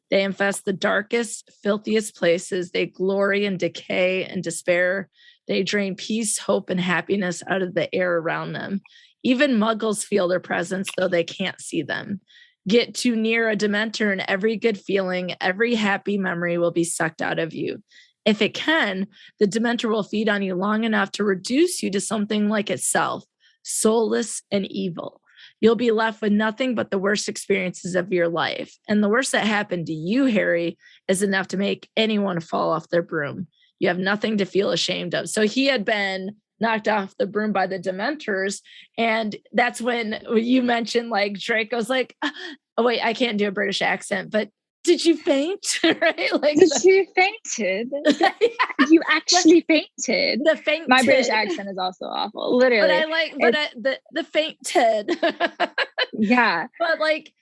They infest the darkest, filthiest places. They glory in decay and despair. They drain peace, hope, and happiness out of the air around them. Even muggles feel their presence, though they can't see them. Get too near a Dementor and every good feeling, every happy memory will be sucked out of you. If it can, the Dementor will feed on you long enough to reduce you to something like itself, soulless and evil. You'll be left with nothing but the worst experiences of your life. And the worst that happened to you, Harry, is enough to make anyone fall off their broom. You have nothing to feel ashamed of. So he had been knocked off the broom by the Dementors. And that's when you mentioned like Draco's like, oh, wait, I can't do a British accent, but did you faint? Right? Like you fainted. You actually fainted. The fainted. My British accent is also awful. Literally. But I like, the fainted. Yeah. But like,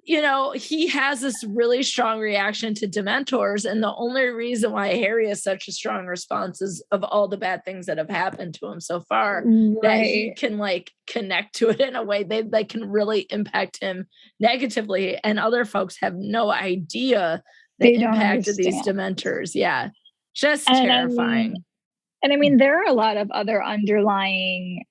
you know, he has this really strong reaction to Dementors. And the only reason why Harry has such a strong response is of all the bad things that have happened to him so far, right, that he can like connect to it in a way they can really impact him negatively. And other folks have no idea the impact of these Dementors. Yeah. Just terrifying. I mean, there are a lot of other underlying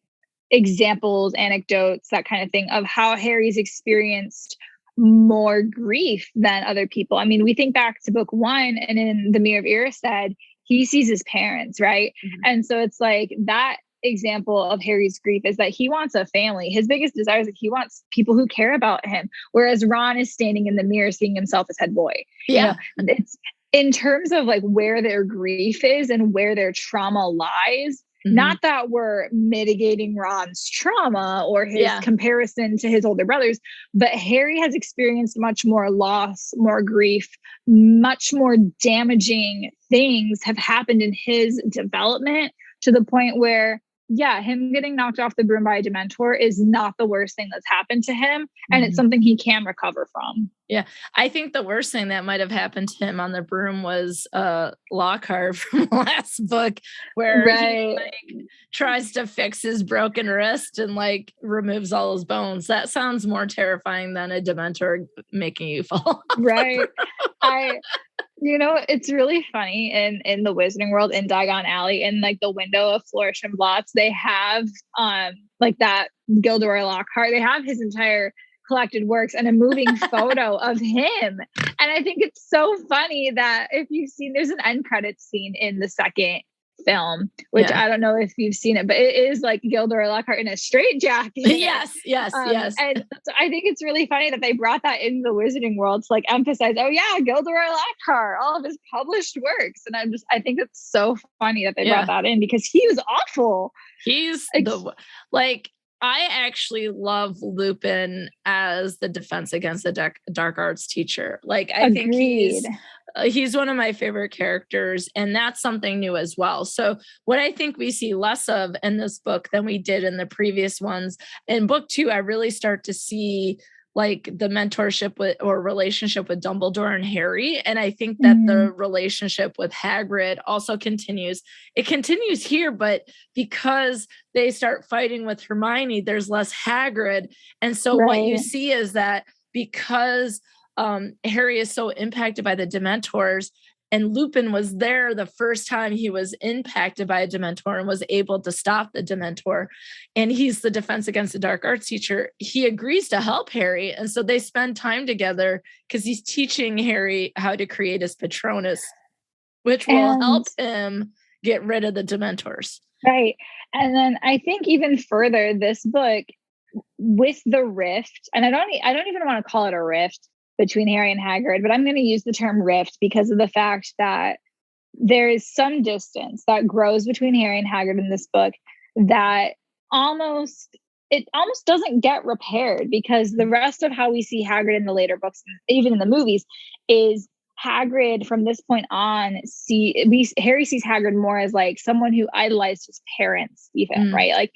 examples, anecdotes, that kind of thing of how Harry's experienced more grief than other people. I mean, we think back to book 1 and in the Mirror of Erised, he sees his parents, right? Mm-hmm. And so it's like that example of Harry's grief is that he wants a family. His biggest desire is that he wants people who care about him. Whereas Ron is standing in the mirror seeing himself as head boy. Yeah. You know, it's in terms of like where their grief is and where their trauma lies. Not that we're mitigating Ron's trauma or his comparison to his older brothers, but Harry has experienced much more loss, more grief, much more damaging things have happened in his development to the point where, yeah, him getting knocked off the broom by a Dementor is not the worst thing that's happened to him. And it's something he can recover from. Yeah. I think the worst thing that might have happened to him on the broom was Lockhart from the last book, where he like tries to fix his broken wrist and like removes all his bones. That sounds more terrifying than a Dementor making you fall off. Right. You know, it's really funny in the Wizarding World in Diagon Alley, in like the window of Flourish and Blotts, they have like that Gilderoy Lockhart, they have his entire collected works and a moving photo of him. And I think it's so funny that if you've seen, there's an end credits scene in the second film, which I don't know if you've seen it, but it is like Gilderoy Lockhart in a straitjacket. Yes. And so I think it's really funny that they brought that into the wizarding world to like emphasize, oh yeah, Gilderoy Lockhart, all of his published works. And I think it's so funny that they brought that in because he was awful. He's I actually love Lupin as the defense against the dark arts teacher. Like, I think he's one of my favorite characters, and that's something new as well. So what I think we see less of in this book than we did in the previous ones, in book 2, I really start to see like the mentorship with or relationship with Dumbledore and Harry. And I think that the relationship with Hagrid also continues. It continues here, but because they start fighting with Hermione, there's less Hagrid. And so what you see is that because Harry is so impacted by the Dementors, and Lupin was there the first time he was impacted by a Dementor and was able to stop the Dementor. And he's the defense against the dark arts teacher. He agrees to help Harry. And so they spend time together because he's teaching Harry how to create his Patronus, which will help him get rid of the Dementors. Right. And then I think even further, this book with the rift, and I don't even want to call it a rift between Harry and Hagrid, but I'm going to use the term rift because of the fact that there is some distance that grows between Harry and Hagrid in this book that almost doesn't get repaired, because the rest of how we see Hagrid in the later books, even in the movies, is Hagrid from this point on Harry sees Hagrid more as like someone who idolized his parents, even, right?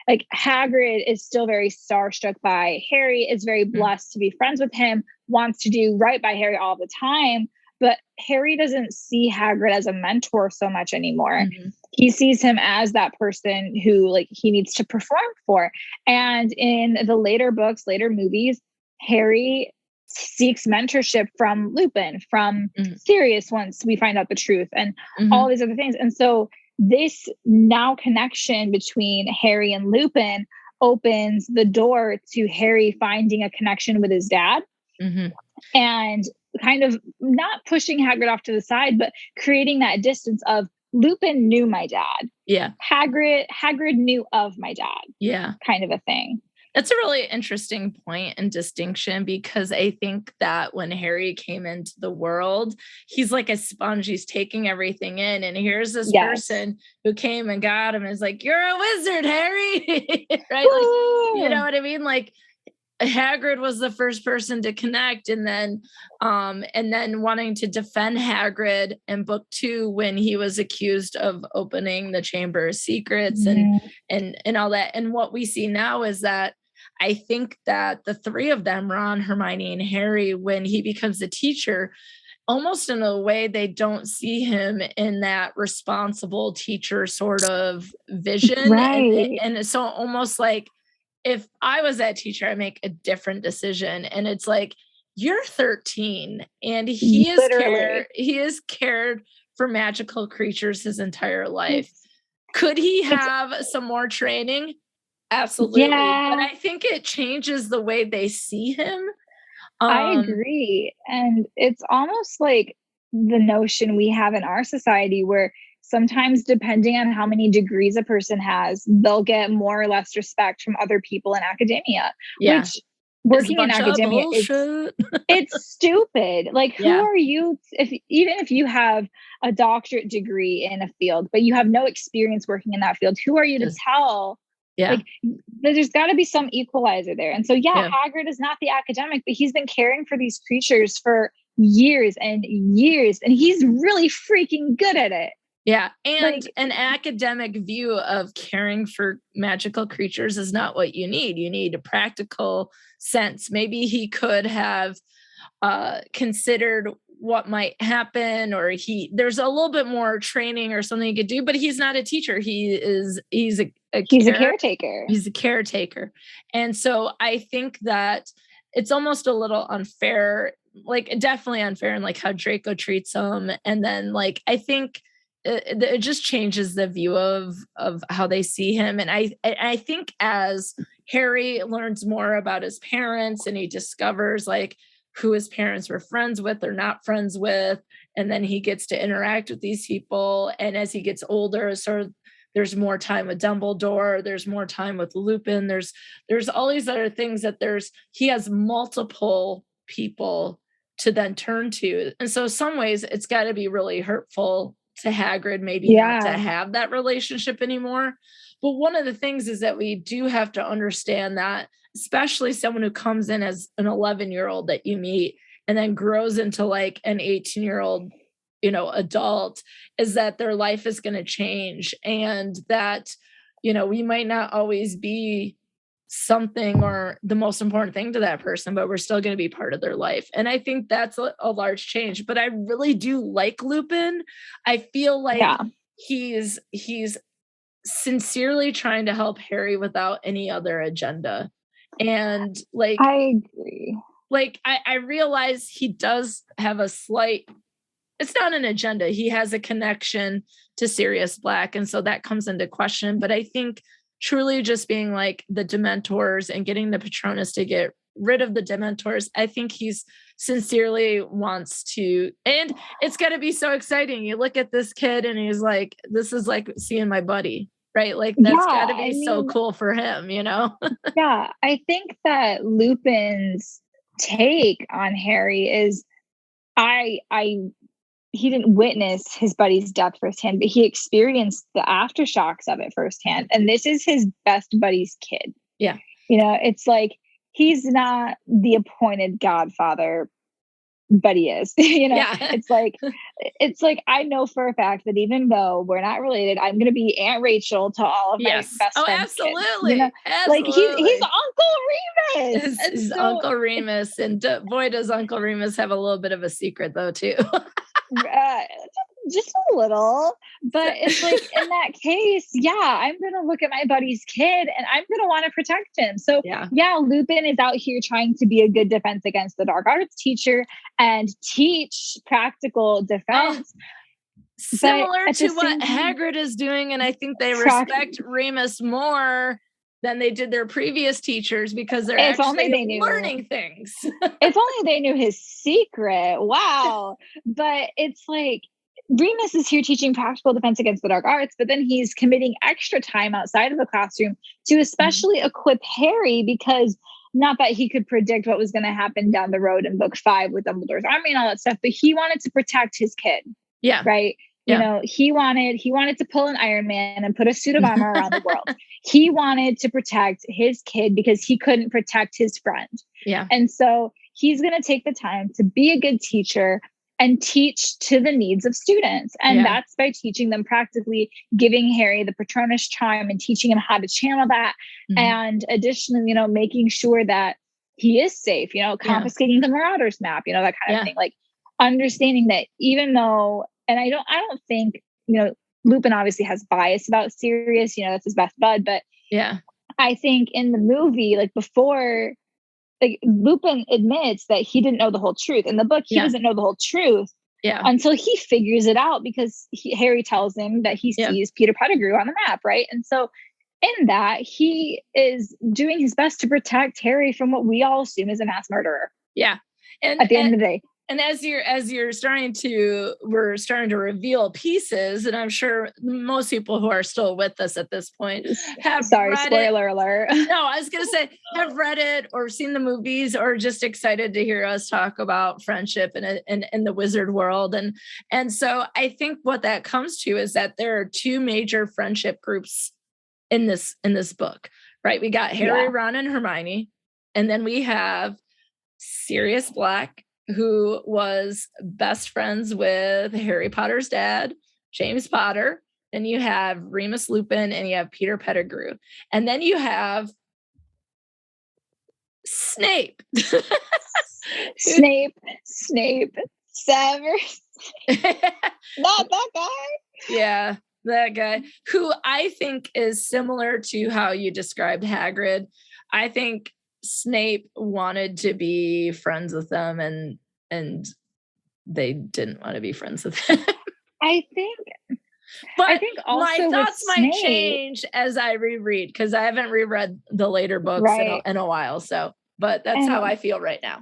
Like Hagrid is still very starstruck by Harry, is very blessed to be friends with him, wants to do right by Harry all the time. But Harry doesn't see Hagrid as a mentor so much anymore. He sees him as that person who like he needs to perform for. And in the later books, later movies, Harry seeks mentorship from Lupin, from Sirius once we find out the truth, and all these other things. And so this now connection between Harry and Lupin opens the door to Harry finding a connection with his dad and kind of not pushing Hagrid off to the side, but creating that distance of Lupin knew my dad. Yeah. Hagrid knew of my dad. Yeah. Kind of a thing. That's a really interesting point and distinction, because I think that when Harry came into the world, he's like a sponge. He's taking everything in. And here's this person who came and got him and is like, you're a wizard, Harry. Right? Like, you know what I mean? Like, Hagrid was the first person to connect, and then wanting to defend Hagrid in book 2 when he was accused of opening the Chamber of Secrets and all that. And what we see now is that I think that the three of them, Ron, Hermione, and Harry, when he becomes a teacher, almost in a way, they don't see him in that responsible teacher sort of vision. Right. And so almost like, if I was that teacher, I make a different decision. And it's like, you're 13 and he has cared for magical creatures his entire life. Could he have some more training? Absolutely. Yeah. But I think it changes the way they see him. I agree. And it's almost like the notion we have in our society where sometimes, depending on how many degrees a person has, they'll get more or less respect from other people in academia. Yeah. Which, working in academia, it's stupid. Like, who are you? Even if you have a doctorate degree in a field, but you have no experience working in that field, who are you to tell? Yeah. Like, there's got to be some equalizer there. And so, Hagrid is not the academic, but he's been caring for these creatures for years and years, and he's really freaking good at it. Yeah. And an academic view of caring for magical creatures is not what you need. You need a practical sense. Maybe he could have considered what might happen, or there's a little bit more training or something he could do, but he's not a teacher. He's a caretaker. He's a caretaker. And so I think that it's almost a little unfair, like definitely unfair in like how Draco treats him. And then like, I think it just changes the view of how they see him. And I think as Harry learns more about his parents and he discovers like who his parents were friends with or not friends with. And then he gets to interact with these people. And as he gets older, sort of, there's more time with Dumbledore. There's more time with Lupin. There's all these other things that he has multiple people to then turn to. And so some ways it's got to be really hurtful to Hagrid, maybe not to have that relationship anymore. But one of the things is that we do have to understand that, especially someone who comes in as an 11-year-old that you meet and then grows into like an 18-year-old, adult, is that their life is going to change, and that, we might not always be something or the most important thing to that person, but we're still going to be part of their life. And I think that's a large change. But I really do like Lupin. I feel like he's sincerely trying to help Harry without any other agenda. And like, I agree. Like, I realize he does have a slight, it's not an agenda. He has a connection to Sirius Black. And so that comes into question. But I think truly just being like the Dementors and getting the Patronus to get rid of the Dementors, I think he's sincerely wants to, and it's got to be so exciting. You look at this kid and he's like, this is like seeing my buddy, right? Like that's got to be so cool for him, Yeah, I think that Lupin's take on Harry is he didn't witness his buddy's death firsthand, but he experienced the aftershocks of it firsthand. And this is his best buddy's kid. Yeah. It's like, he's not the appointed godfather, but he is, It's like, I know for a fact that even though we're not related, I'm going to be Aunt Rachel to all of my best friends. Absolutely. Kids, Absolutely. Like he's Uncle Remus. He's Uncle Remus. And boy, does Uncle Remus have a little bit of a secret though, too. Just a little, but it's like in that case, I'm going to look at my buddy's kid and I'm going to want to protect him. So Lupin is out here trying to be a good defense against the dark arts teacher and teach practical defense. Similar to what Hagrid is doing. And I think they respect Remus more than they did their previous teachers because they're actually learning things. If only they knew his secret. Wow. But it's like, Remus is here teaching practical defense against the dark arts, but then he's committing extra time outside of the classroom to especially equip Harry, because not that he could predict what was going to happen down the road in book 5 with Dumbledore's army and all that stuff, but he wanted to protect his kid. Yeah. Right. He wanted to pull an Iron Man and put a suit of armor around the world. He wanted to protect his kid because he couldn't protect his friend. Yeah. And so he's going to take the time to be a good teacher and teach to the needs of students. And that's by teaching them practically, giving Harry the Patronus charm and teaching him how to channel that. Mm-hmm. And additionally, making sure that he is safe, confiscating the Marauders Map, that kind of thing. Like understanding that even though, and I don't think, Lupin obviously has bias about Sirius, that's his best bud, but I think in the movie, like before, like Lupin admits that he didn't know the whole truth. In the book, he doesn't know the whole truth until he figures it out, because Harry tells him that he sees Peter Pettigrew on the map, right? And so in that, he is doing his best to protect Harry from what we all assume is a mass murderer. Yeah. And at the end of the day. And as we're starting to reveal pieces, and I'm sure most people who are still with us at this point have spoiler alert. No, I was going to say have read it or seen the movies or just excited to hear us talk about friendship in the wizard world. And so I think what that comes to is that there are two major friendship groups in this book, right? We got Harry, Ron, and Hermione, and then we have Sirius Black, who was best friends with Harry Potter's dad, James Potter. And you have Remus Lupin and you have Peter Pettigrew. And then you have Snape. Snape, Severus. Not that guy. Yeah, that guy, who I think is similar to how you described Hagrid. I think Snape wanted to be friends with them and they didn't want to be friends with him. I think also my thoughts might change as I reread, because I haven't reread the later books in a while. So, but that's how I feel right now.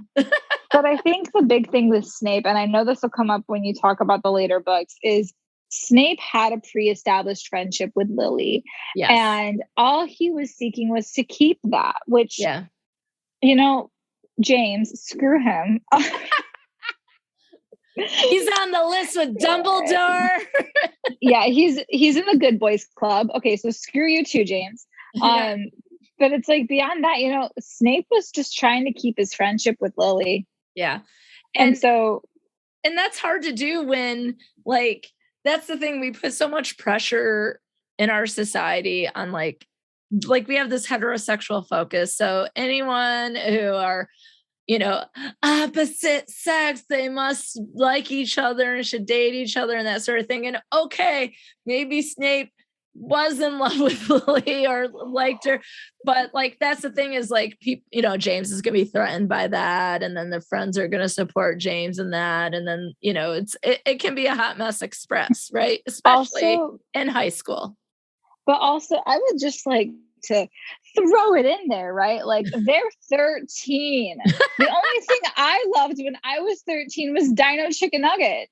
But I think the big thing with Snape, and I know this will come up when you talk about the later books, is Snape had a pre-established friendship with Lily. Yes. And all he was seeking was to keep that, which, yeah. James, screw him. He's on the list with Dumbledore. Yeah, he's in the good boys club. Okay, so screw you too, James. Yeah. But it's like beyond that, Snape was just trying to keep his friendship with Lily. Yeah. And that's hard to do when, like, that's the thing. We put so much pressure in our society on like we have this heterosexual focus. So anyone who are, opposite sex, they must like each other and should date each other and that sort of thing. And okay, maybe Snape was in love with Lily or liked her, but like that's the thing is like people, James is gonna be threatened by that, and then the friends are gonna support James in that, and then it can be a hot mess express, right? Especially also, in high school. But also, I would just like to throw it in there, right? Like they're 13. The only thing I loved when I was 13 was Dino Chicken Nuggets.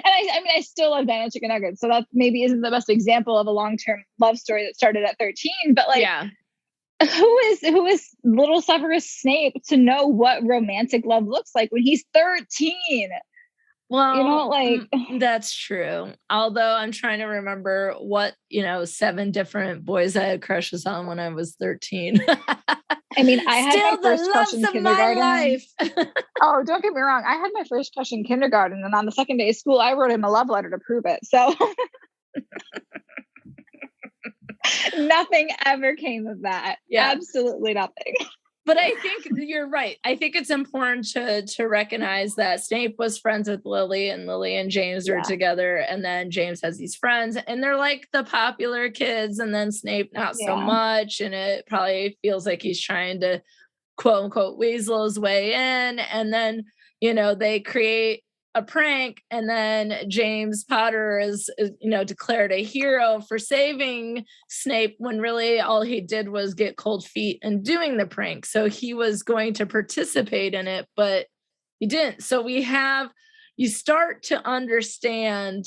I still love Dino Chicken Nuggets. So that maybe isn't the best example of a long-term love story that started at 13, but like, yeah. Who is little Severus Snape to know what romantic love looks like when he's 13? Well, that's true. Although I'm trying to remember what, 7 different boys I had crushes on when I was 13. I mean, I had my first crush in kindergarten. My life. Oh, don't get me wrong. I had my first crush in kindergarten, and on the second day of school, I wrote him a love letter to prove it. So nothing ever came of that. Yeah. Absolutely nothing. But I think you're right. I think it's important to recognize that Snape was friends with Lily, and Lily and James are together. And then James has these friends, and they're like the popular kids. And then Snape, not so much. And it probably feels like he's trying to quote unquote weasel his way in. And then, they create a prank, and then James Potter is declared a hero for saving Snape when really all he did was get cold feet and doing the prank. So he was going to participate in it, but he didn't. So you start to understand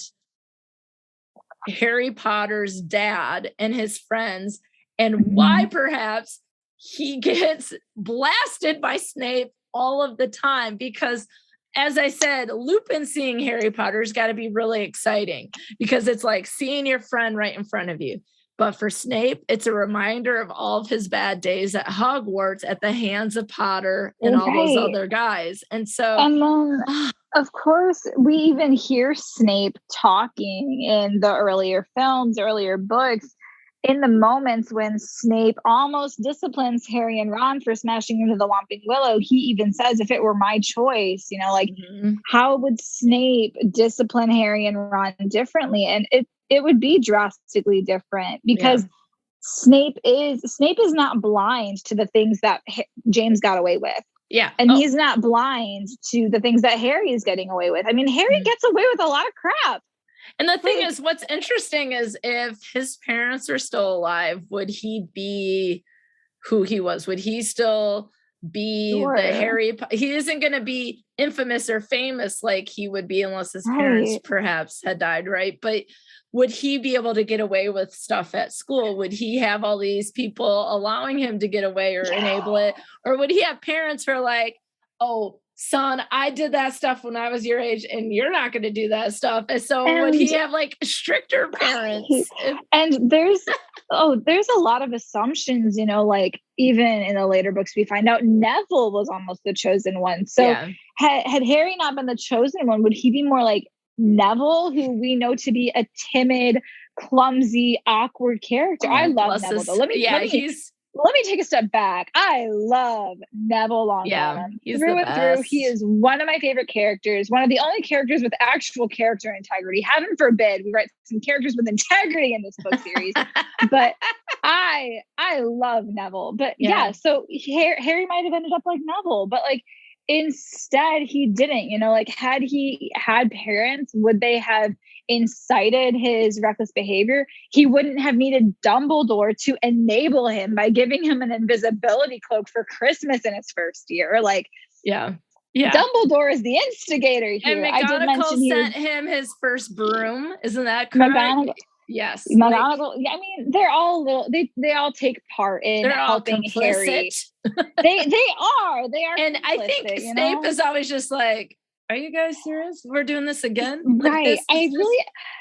Harry Potter's dad and his friends and why perhaps he gets blasted by Snape all of the time, because as I said, Lupin seeing Harry Potter's got to be really exciting because it's like seeing your friend right in front of you. But for Snape, it's a reminder of all of his bad days at Hogwarts at the hands of Potter and all those other guys. And so, and then, of course, we even hear Snape talking in the earlier films, earlier books, in the moments when Snape almost disciplines Harry and Ron for smashing into the Whomping Willow. He even says, if it were my choice, how would Snape discipline Harry and Ron differently? And it would be drastically different because Snape is not blind to the things that James got away with. Yeah. And he's not blind to the things that Harry is getting away with. I mean, Harry gets away with a lot of crap. And the thing is, what's interesting is if his parents are still alive, would he be who he was? Would he still be the Harry? He isn't going to be infamous or famous like he would be unless his parents perhaps had died, right? But would he be able to get away with stuff at school? Would he have all these people allowing him to get away or enable it? Or would he have parents who are like, oh, son, I did that stuff when I was your age and you're not going to do that stuff. And so would he have like stricter parents? And there's a lot of assumptions, like even in the later books, we find out Neville was almost the chosen one. So had Harry not been the chosen one, would he be more like Neville, who we know to be a timid, clumsy, awkward character? I love Neville, though. Let me take a step back. I love Neville Longbottom. Through and through. He is one of my favorite characters. One of the only characters with actual character integrity. Heaven forbid we write some characters with integrity in this book series. But I love Neville. But so Harry might have ended up like Neville. But like instead he didn't, like had he had parents, would they have incited his reckless behavior? He wouldn't have needed Dumbledore to enable him by giving him an invisibility cloak for Christmas in his first year. Like, yeah. Dumbledore is the instigator here. And McGonagall sent him his first broom. Isn't that correct? McGonagall. Yes. McGonagall. I mean, they're all they all take part in helping Harry. They are. And I think Snape is always just like, are you guys serious? We're doing this again? Like, right.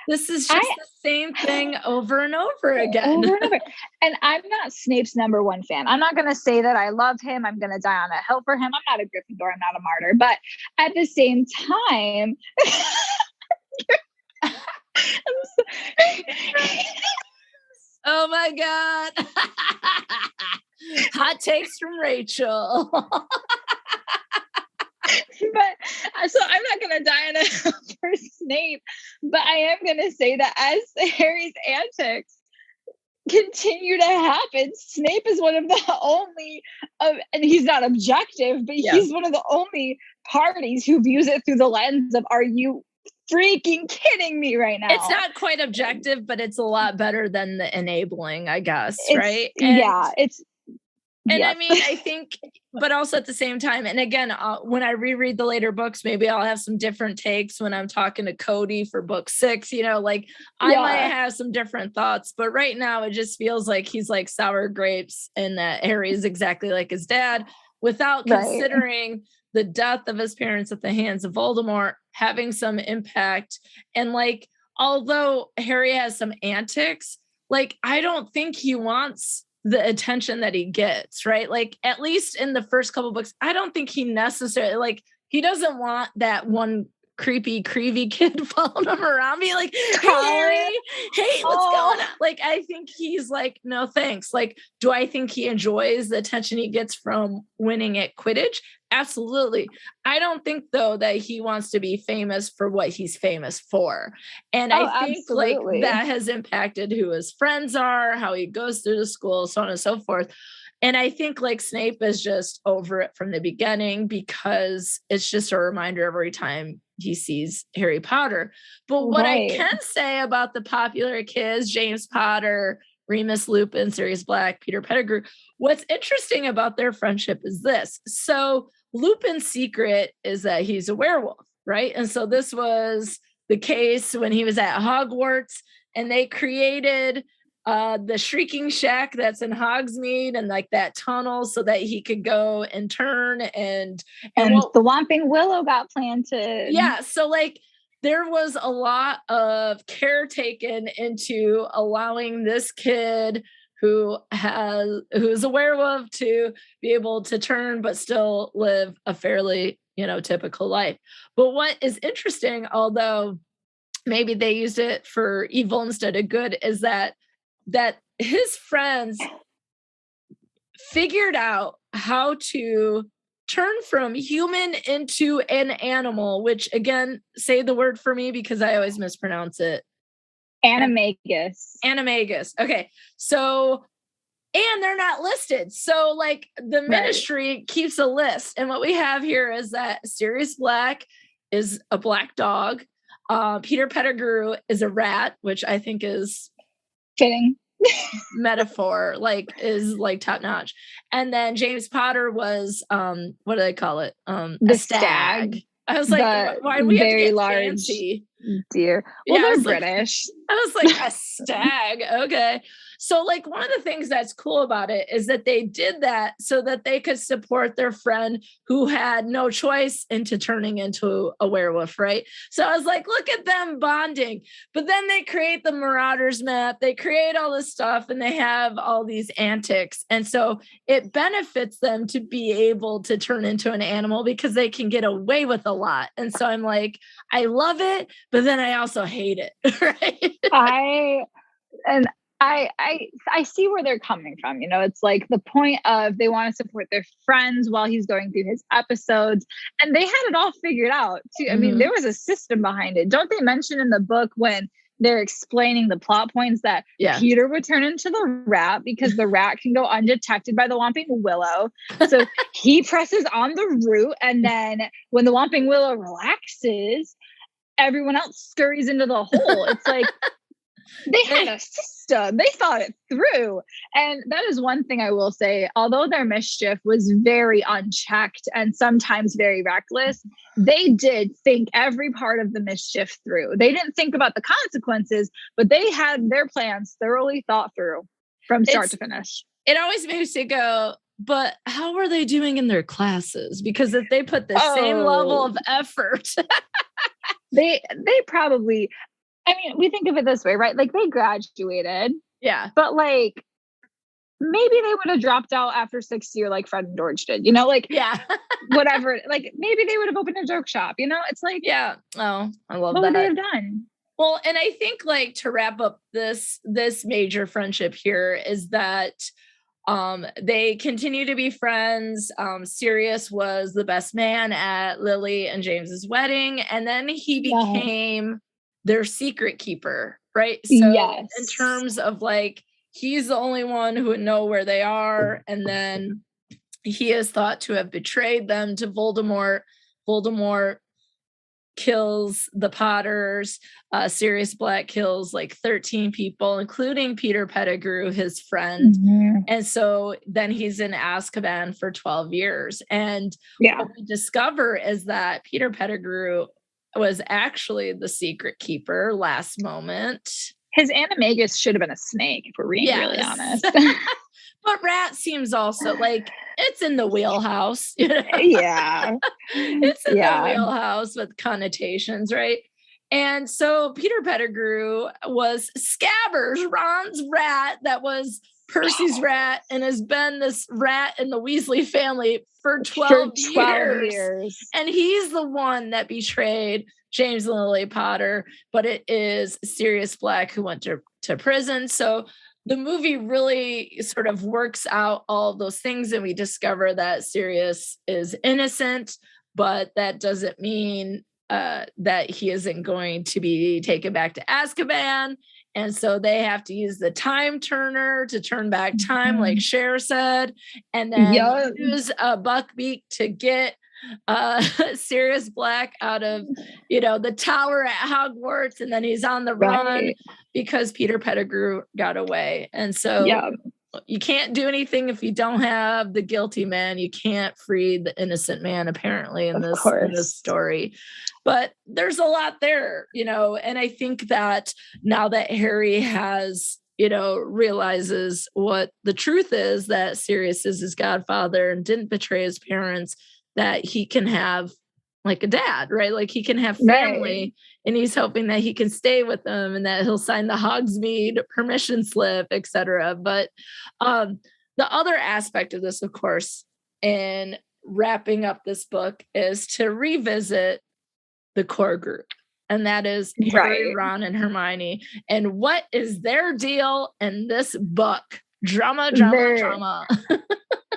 This is just the same thing over and over again. Over and over. And I'm not Snape's number one fan. I'm not going to say that I love him. I'm going to die on a hill for him. I'm not a Gryffindor. I'm not a martyr. But at the same time, oh my God. Hot takes from Rachel. But so I'm not going to die on a hill for Snape, but I am going to say that as Harry's antics continue to happen, Snape is one of the only, and he's not objective, but he's one of the only parties who views it through the lens of, are you freaking kidding me right now? It's not quite objective, but it's a lot better than the enabling, I guess, right? And I mean, I think, but also at the same time, and again, when I reread the later books, maybe I'll have some different takes when I'm talking to Cody for book 6, I might have some different thoughts, but right now it just feels like he's like sour grapes and that Harry is exactly like his dad without considering the death of his parents at the hands of Voldemort having some impact. And like, although Harry has some antics, like, I don't think he wants the attention that he gets, right? Like, at least in the first couple books, I don't think he necessarily, like, he doesn't want that one creepy, creevy kid following him around, be like, hey, Harry, hey, what's going on? Like, I think he's like, no, thanks. Like, do I think he enjoys the attention he gets from winning at Quidditch? Absolutely. I don't think, though, that he wants to be famous for what he's famous for. And I think like that has impacted who his friends are, how he goes through the school, so on and so forth. And I think like Snape is just over it from the beginning because it's just a reminder every time he sees Harry Potter. But what I can say about the popular kids, James Potter, Remus Lupin, Sirius Black, Peter Pettigrew, what's interesting about their friendship is this. So Lupin's secret is that he's a werewolf, right? And so this was the case when he was at Hogwarts, and they created the Shrieking Shack that's in Hogsmeade and like that tunnel so that he could go and turn and the Whomping Willow got planted. Yeah. So like there was a lot of care taken into allowing this kid who's a werewolf to be able to turn but still live a fairly, typical life. But what is interesting, although maybe they used it for evil instead of good, is that his friends figured out how to turn from human into an animal, which again, say the word for me because I always mispronounce it. Animagus. Okay. So, and they're not listed. So like the ministry keeps a list. And what we have here is that Sirius Black is a black dog. Peter Pettigrew is a rat, which I think is fitting. Metaphor, like, is like top notch. And then James Potter was what do they call it? The stag. I was like, why do we have to get large fancy? Deer. Well, they're British. I was like, a stag. Okay. So like one of the things that's cool about it is that they did that so that they could support their friend who had no choice into turning into a werewolf, right? So I was like, look at them bonding. But then they create the Marauders Map. They create all this stuff and they have all these antics. And so it benefits them to be able to turn into an animal because they can get away with a lot. And so I'm like, I love it, but then I also hate it, right? I see where they're coming from. It's like the point of they want to support their friends while he's going through his episodes. And they had it all figured out too. I mean, there was a system behind it. Don't they mention in the book when they're explaining the plot points that Peter would turn into the rat because the rat can go undetected by the Whomping Willow. So he presses on the root, and then when the Whomping Willow relaxes, everyone else scurries into the hole. It's like they had a system. They thought it through. And that is one thing I will say. Although their mischief was very unchecked and sometimes very reckless, they did think every part of the mischief through. They didn't think about the consequences, but they had their plans thoroughly thought through from start to finish. It always makes you go, but how are they doing in their classes? Because if they put the same level of effort, they probably, I mean, we think of it this way, right? Like, they graduated. Yeah. But like, maybe they would have dropped out after 6th year like Fred and George did, you know, like, whatever. Like, maybe they would have opened a joke shop, you know? It's like, yeah. Oh, I love that. What would they have done? Well, and I think, like, to wrap up this major friendship here is that they continue to be friends. Sirius was the best man at Lily and James's wedding, and then he became their secret keeper, right? So in terms of, like, he's the only one who would know where they are, and then he is thought to have betrayed them to Voldemort. Voldemort kills the Potters. Sirius Black kills like 13 people, including Peter Pettigrew, his friend. And so then he's in Azkaban for 12 years. And what we discover is that Peter Pettigrew was actually the secret keeper last moment. His animagus should have been a snake, if we're being really honest. But rat seems also like it's in the wheelhouse. You know? It's in the wheelhouse with connotations, right? And so Peter Pettigrew was Scabbers, Ron's rat that was Percy's rat, and has been this rat in the Weasley family for 12 years. And he's the one that betrayed James and Lily Potter, but it is Sirius Black who went to prison. So the movie really sort of works out all of those things, and we discover that Sirius is innocent, but that doesn't mean that he isn't going to be taken back to Azkaban. And so they have to use the time turner to turn back time, like Cher said, and then use a Buckbeak to get Sirius Black out of, the tower at Hogwarts, and then he's on the run because Peter Pettigrew got away. And so you can't do anything if you don't have the guilty man. You can't free the innocent man, apparently, in this story. But there's a lot there, and I think that now that Harry has, realizes what the truth is, that Sirius is his godfather and didn't betray his parents, that he can have like a dad, right? Like he can have family, and he's hoping that he can stay with them and that he'll sign the Hogsmeade permission slip, etc. But the other aspect of this, of course, in wrapping up this book, is to revisit the core group. And that is Harry, Ron, and Hermione. And what is their deal in this book? Drama.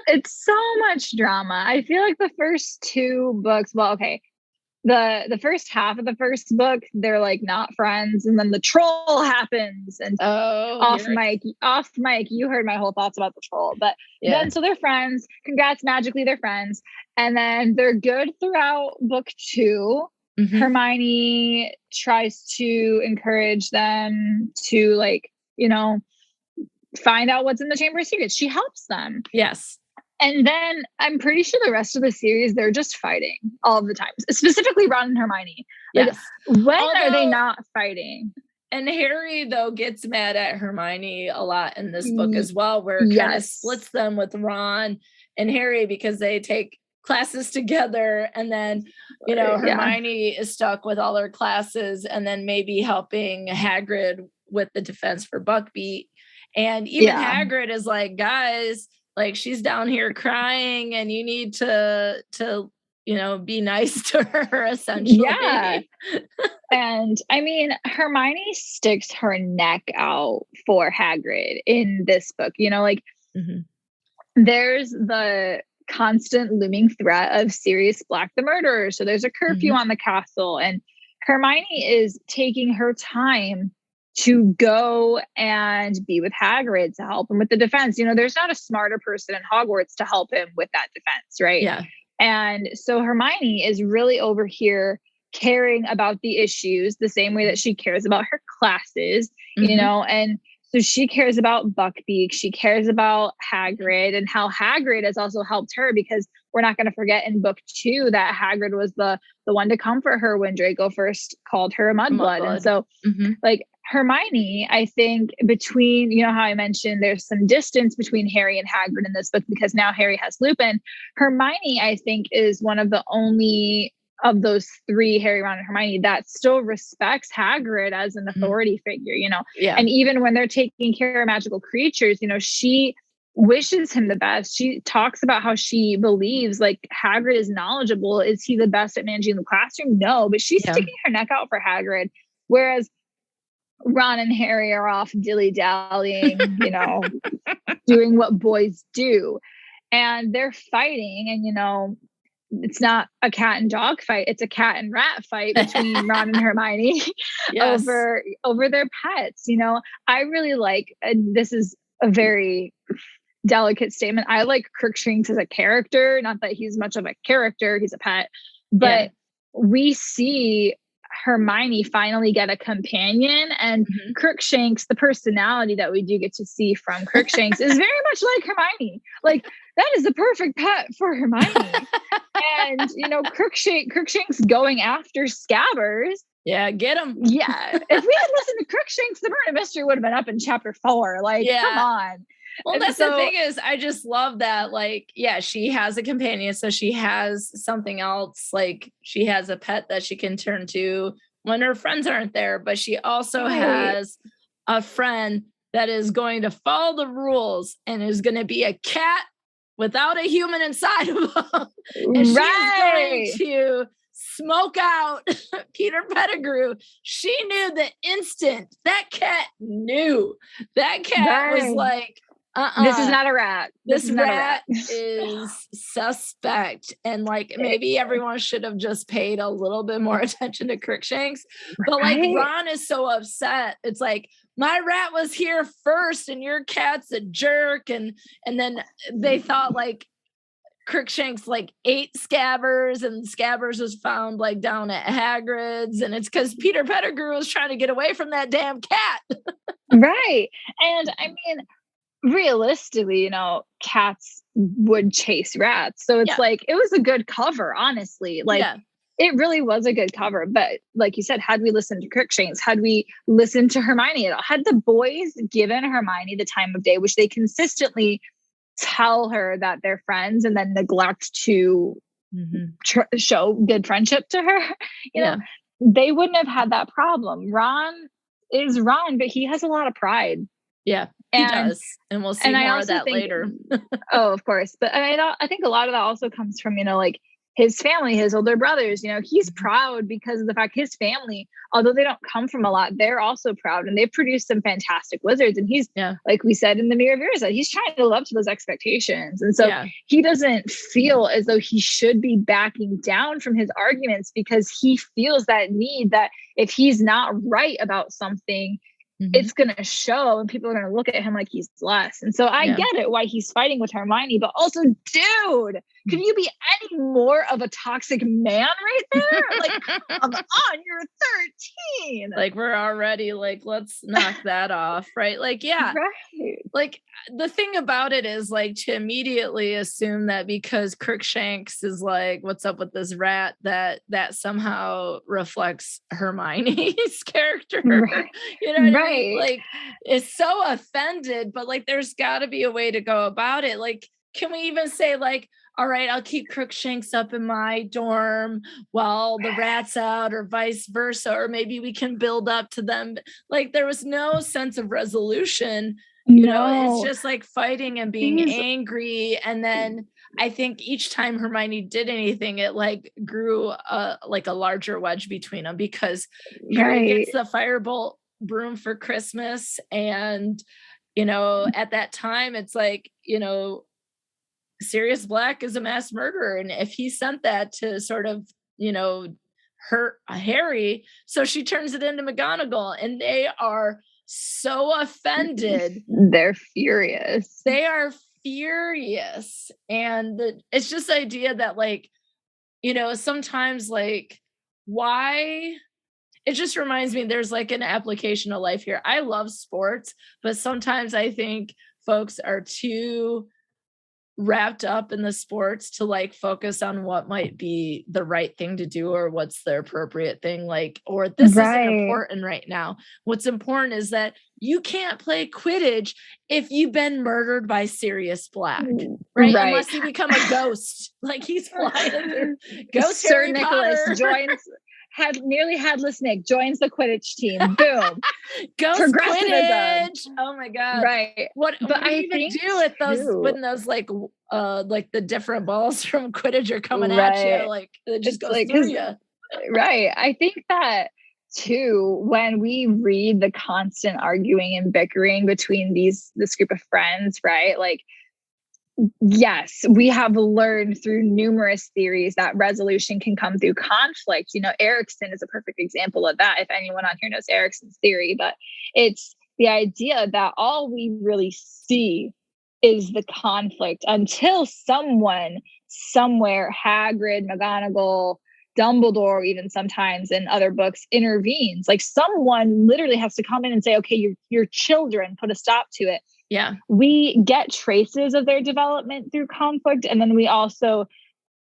It's so much drama. I feel like the first 2 books, the first half of the first book, they're like not friends, and then the troll happens, and off mic, you heard my whole thoughts about the troll. But then, so they're friends. Congrats, magically they're friends, and then they're good throughout book 2. Hermione tries to encourage them to, like, find out what's in the Chamber of Secrets. She helps them. Yes. And then I'm pretty sure the rest of the series, they're just fighting all the time, specifically Ron and Hermione. Like, are they not fighting? And Harry, though, gets mad at Hermione a lot in this book as well, where it kind of splits them with Ron and Harry because they take classes together, and then Hermione is stuck with all her classes, and then maybe helping Hagrid with the defense for Buckbeak. And even Hagrid is like, guys, like, she's down here crying, and you need to be nice to her, essentially. And I mean, Hermione sticks her neck out for Hagrid in this book. There's the constant looming threat of Sirius Black the murderer. So there's a curfew on the castle, and Hermione is taking her time to go and be with Hagrid to help him with the defense. There's not a smarter person in Hogwarts to help him with that defense, right? Yeah. And so Hermione is really over here caring about the issues the same way that she cares about her classes, and so she cares about Buckbeak. She cares about Hagrid and how Hagrid has also helped her, because we're not going to forget in book 2 that Hagrid was the one to comfort her when Draco first called her a mudblood. And so like Hermione, I think between, how I mentioned there's some distance between Harry and Hagrid in this book because now Harry has Lupin. Hermione, I think, is one of the only of those 3, Harry, Ron, and Hermione, that still respects Hagrid as an authority figure, Yeah. And even when they're taking care of magical creatures, she wishes him the best. She talks about how she believes like Hagrid is knowledgeable. Is he the best at managing the classroom? No, but she's sticking her neck out for Hagrid. Whereas Ron and Harry are off dilly-dallying, doing what boys do. And they're fighting, and it's not a cat and dog fight. It's a cat and rat fight between Ron and Hermione over their pets. I really like, and this is a very delicate statement, I like Crookshanks as a character. Not that he's much of a character, he's a pet. But we see Hermione finally get a companion, and Crookshanks, the personality that we do get to see from Crookshanks is very much like Hermione. Like, that is the perfect pet for Hermione. And, Crookshanks going after Scabbers. Yeah, get him. Yeah. If we had listened to Crookshanks, the Murder Mystery would have been up in chapter 4. Like, come on. Well, that's the thing is, I just love that, like, she has a companion, so she has something else, like, she has a pet that she can turn to when her friends aren't there, but she also has a friend that is going to follow the rules and is going to be a cat without a human inside of them. And she is going to smoke out Peter Pettigrew. She knew the instant that cat knew. That cat was like, this is not a rat. This rat is suspect. And like, maybe everyone should have just paid a little bit more attention to Crookshanks. But like, Ron is so upset. It's like, my rat was here first and your cat's a jerk. And then they thought like Crookshanks like ate Scabbers, and Scabbers was found like down at Hagrid's, and it's because Peter Pettigrew was trying to get away from that damn cat. Right. And I mean, realistically, cats would chase rats. So it's like, it was a good cover, honestly. Like, it really was a good cover. But like you said, had we listened to Crookshanks, had we listened to Hermione at all, had the boys given Hermione the time of day, which they consistently tell her that they're friends and then neglect to show good friendship to her, they wouldn't have had that problem. Ron is Ron, but he has a lot of pride. Yeah, he does. And we'll see more of that later. Oh, of course. But I think a lot of that also comes from, like his family, his older brothers, he's proud because of the fact his family, although they don't come from a lot, they're also proud, and they've produced some fantastic wizards. And he's, like we said in the Mirror of Ears, he's trying to live up to those expectations. And so he doesn't feel as though he should be backing down from his arguments, because he feels that need that if he's not right about something, it's going to show and people are going to look at him like he's less. And so I get it why he's fighting with Hermione, but also, dude, can you be any more of a toxic man right there? Like, come on, you're 13. Like, we're already like, let's knock that off. Right. Like, like the thing about it is like to immediately assume that because Crookshanks is like, what's up with this rat, that somehow reflects Hermione's character. Right. You know what I mean? Like, it's so offended, but like, there's gotta be a way to go about it. Like, can we even say like, all right, I'll keep Crookshanks up in my dorm while the rat's out, or vice versa, or maybe we can build up to them. Like, there was no sense of resolution. You know, it's just like fighting and being angry. And then I think each time Hermione did anything, it like grew like a larger wedge between them, because Harry gets the firebolt broom for Christmas. And, at that time, it's like, Sirius Black is a mass murderer. And if he sent that to sort of, Harry. So she turns it into McGonagall, and they are so offended. They're furious. They are furious. And it's just the idea that, like, you know, sometimes, like, why? It just reminds me there's like an application of life here. I love sports, but sometimes I think folks are too wrapped up in the sports to like focus on what might be the right thing to do or what's the appropriate thing, like, or this isn't important right now. What's important is that you can't play Quidditch if you've been murdered by Sirius Black, right? Unless you become a ghost, like he's flying through. Ghost Sir Harry Nicholas Potter joins nearly headless Nick joins the Quidditch team. Boom. Ghost Quidditch. Oh my God. Right. What do you even do with those when those like the different balls from Quidditch are coming at you? Like it just goes through you. Right. I think that too, when we read the constant arguing and bickering between this group of friends, right? Like, yes, we have learned through numerous theories that resolution can come through conflict. You know, Erikson is a perfect example of that. If anyone on here knows Erikson's theory, but it's the idea that all we really see is the conflict until someone somewhere, Hagrid, McGonagall, Dumbledore, even sometimes in other books, intervenes. Like someone literally has to come in and say, okay, your children, put a stop to it. Yeah. We get traces of their development through conflict. And then we also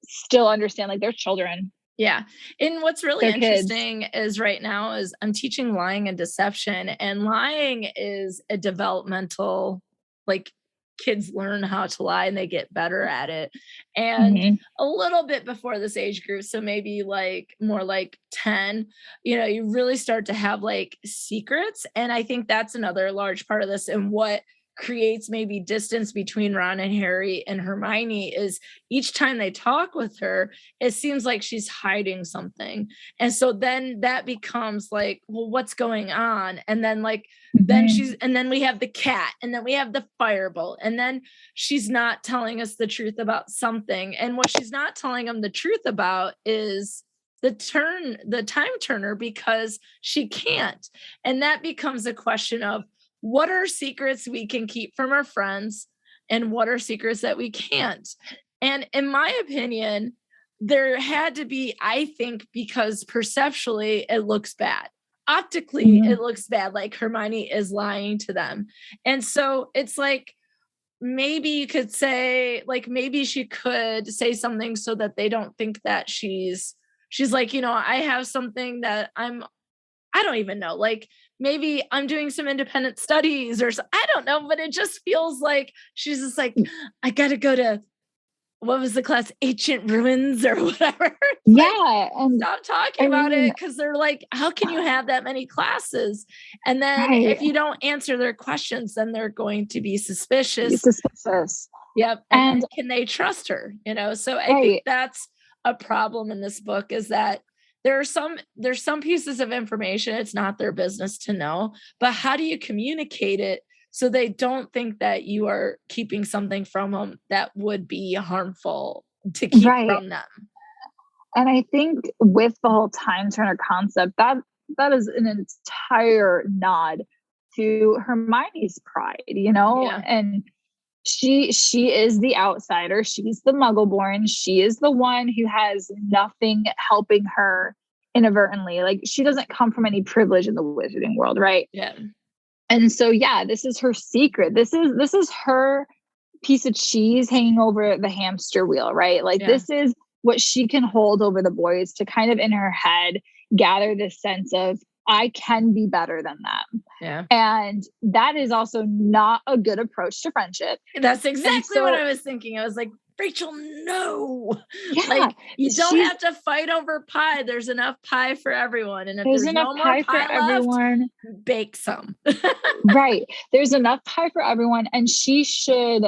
still understand like they're children. Yeah. And what's really interesting is right now is I'm teaching lying and deception, and lying is a developmental, like kids learn how to lie and they get better at it. And a little bit before this age group, so maybe like more like 10, you know, you really start to have like secrets. And I think that's another large part of this, and what creates maybe distance between Ron and Harry and Hermione is each time they talk with her, it seems like she's hiding something. And so then that becomes like, well, what's going on? And then like, and then we have the cat, and then we have the firebolt, and then she's not telling us the truth about something. And what she's not telling them the truth about is the time turner, because she can't. And that becomes a question of, what are secrets we can keep from our friends and what are secrets that we can't? And in my opinion, there had to be, I think, because perceptually it looks bad. Optically, it looks bad, like Hermione is lying to them. And so it's like, maybe you could say, like, maybe she could say something so that they don't think that she's like, you know, I have something that I don't even know, like, maybe I'm doing some independent studies or I don't know, but it just feels like she's just like, I got to go to, what was the class? Ancient Ruins or whatever. Yeah. And stop talking about it, because they're like, how can you have that many classes? And then if you don't answer their questions, then they're going to be suspicious. Yep. And can they trust her? You know, so I think that's a problem in this book, is that there's some pieces of information it's not their business to know, but how do you communicate it so they don't think that you are keeping something from them that would be harmful to keep from them? And I think with the whole time turner concept, that is an entire nod to Hermione's pride, you know, and she is the outsider. She's the Muggle-born. She is the one who has nothing helping her inadvertently. Like, she doesn't come from any privilege in the wizarding world, right? Yeah. And so, this is her secret. This is her piece of cheese hanging over the hamster wheel, right? Like, this is what she can hold over the boys to kind of in her head gather this sense of, I can be better than them. Yeah. And that is also not a good approach to friendship. That's exactly what I was thinking. I was like, Rachel, no. Like, you don't have to fight over pie. There's enough pie for everyone. And if there's no more pie for everyone, bake some. Right. There's enough pie for everyone. And she should,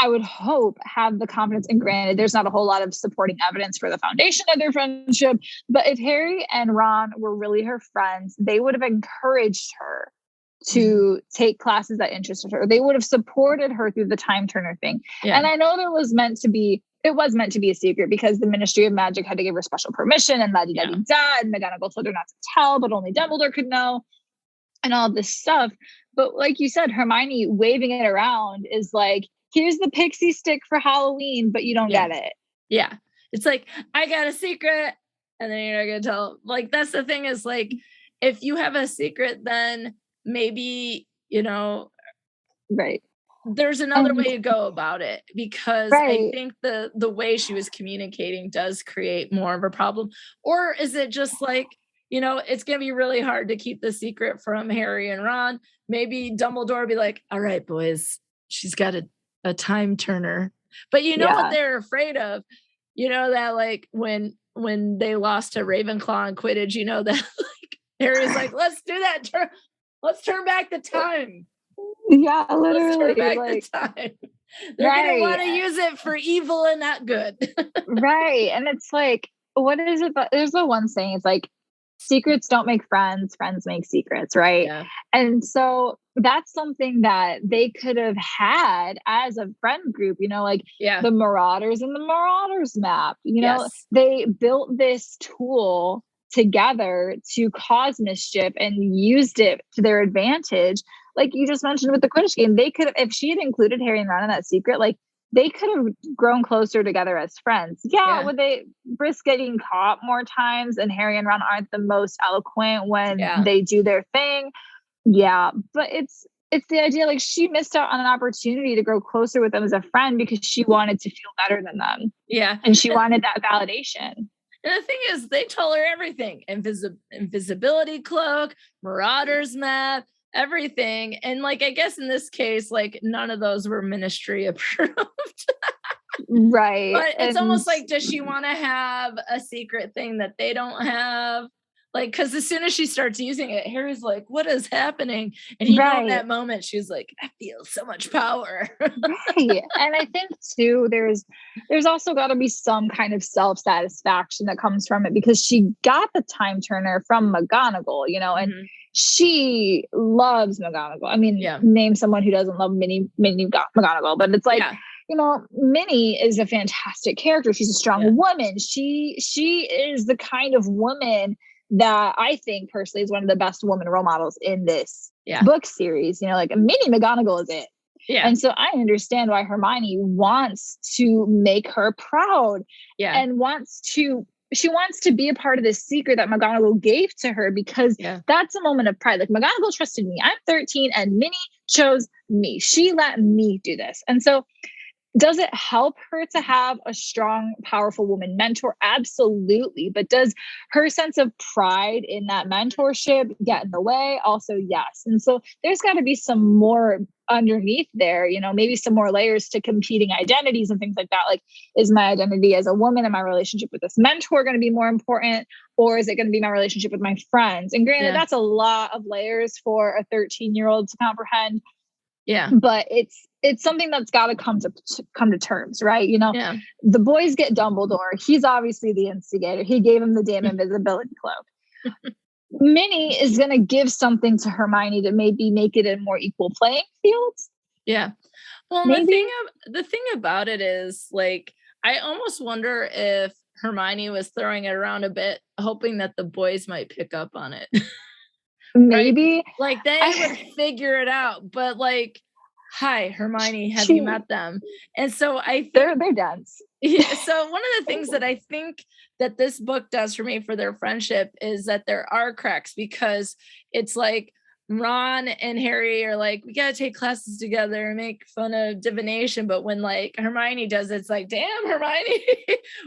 I would hope, have the confidence. And granted, there's not a whole lot of supporting evidence for the foundation of their friendship. But if Harry and Ron were really her friends, they would have encouraged her to take classes that interested her. They would have supported her through the time turner thing. Yeah. And I know it was it was meant to be a secret because the Ministry of Magic had to give her special permission and la-di-da-di-da, and McGonagall told her not to tell, but only Dumbledore could know, and all this stuff. But like you said, Hermione waving it around is like, here's the pixie stick for Halloween, but you don't get it. Yeah. It's like, I got a secret, and then you're not going to tell. Like, that's the thing is, like, if you have a secret, then maybe, you know, right. There's another way to go about it, because I think the way she was communicating does create more of a problem. Or is it just like, you know, it's going to be really hard to keep the secret from Harry and Ron. Maybe Dumbledore will be like, all right, boys, she's got a time turner. But you know what they're afraid of? You know that, like, when they lost to Ravenclaw in Quidditch, you know that, like, Harry's like, let's do that. Let's turn back the time. Yeah, literally. Let's turn back the time. They're going to want to use it for evil and not good. Right. And it's like, what is it? There's the one saying, it's like, secrets don't make friends, friends make secrets, right? Yeah. And so that's something that they could have had as a friend group, you know, like the Marauders and the Marauders Map. You know, they built this tool together to cause mischief and used it to their advantage. Like you just mentioned with the Quidditch game, they could have, if she had included Harry and Ron in that secret, like they could have grown closer together as friends. Yeah. Would they risk getting caught more times, and Harry and Ron aren't the most eloquent when they do their thing? Yeah. But it's the idea, like, she missed out on an opportunity to grow closer with them as a friend because she wanted to feel better than them. Yeah. And she wanted that validation. And the thing is, they told her everything. Invisibility cloak, Marauders Map, everything. And, like, I guess in this case, like, none of those were Ministry approved. Right. But it's almost like, does she want to have a secret thing that they don't have? Like, because as soon as she starts using it, Harry's like, what is happening? And you know, in that moment, she's like, I feel so much power. Right. And I think too, there's also got to be some kind of self-satisfaction that comes from it, because she got the time turner from McGonagall, you know, and she loves McGonagall. I mean, name someone who doesn't love Minnie McGonagall, but it's like, you know, Minnie is a fantastic character. She's a strong woman. She is the kind of woman that I think personally is one of the best woman role models in this book series. You know, like Minnie McGonagall is it. Yeah. And so I understand why Hermione wants to make her proud and she wants to be a part of this secret that McGonagall gave to her, because that's a moment of pride. Like, McGonagall trusted me. I'm 13 and Minnie chose me. She let me do this. And so does it help her to have a strong, powerful woman mentor? Absolutely. But does her sense of pride in that mentorship get in the way? Also, yes. And so there's got to be some more underneath there, you know, maybe some more layers to competing identities and things like that. Like, is my identity as a woman and my relationship with this mentor going to be more important? Or is it going to be my relationship with my friends? And granted, that's a lot of layers for a 13-year-old to comprehend. Yeah. But it's something that's got to come to terms, right? You know, the boys get Dumbledore. He's obviously the instigator. He gave him the damn invisibility cloak. Minnie is going to give something to Hermione to maybe make it a more equal playing field. Yeah. Well, the thing about it is, like, I almost wonder if Hermione was throwing it around a bit, hoping that the boys might pick up on it. Maybe. Right? Like, they would figure it out. But, like, hi, Hermione, have you met them? And so I think they're dense. Yeah, so one of the things that I think that this book does for me for their friendship is that there are cracks, because it's like Ron and Harry are like, we got to take classes together and make fun of divination. But when, like, Hermione does it, it's like, damn, Hermione.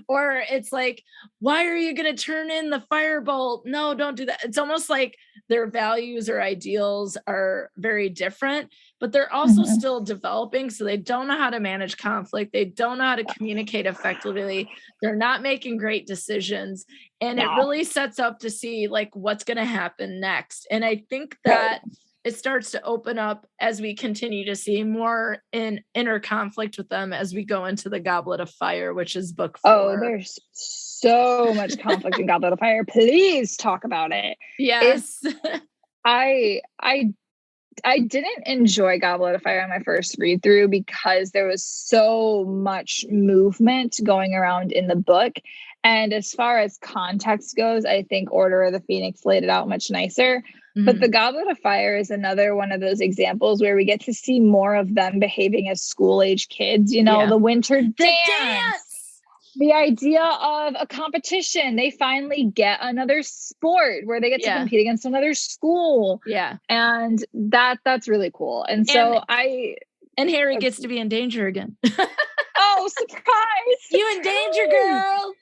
Or it's like, why are you going to turn in the firebolt? No, don't do that. It's almost like their values or ideals are very different, but they're also still developing. So they don't know how to manage conflict. They don't know how to communicate effectively. They're not making great decisions. And it really sets up to see, like, what's going to happen next. And I think that it starts to open up as we continue to see more in inner conflict with them as we go into the Goblet of Fire, which is book 4. Oh, there's so much conflict in Goblet of Fire. Please talk about it. Yes. I I didn't enjoy Goblet of Fire on my first read through because there was so much movement going around in the book. And as far as context goes, I think Order of the Phoenix laid it out much nicer. But the Goblet of Fire is another one of those examples where we get to see more of them behaving as school-age kids. You know, the winter dance. The idea of a competition. They finally get another sport where they get to compete against another school. Yeah. And that's really cool. And Harry gets to be in danger again. Oh, surprise! You in danger, girl.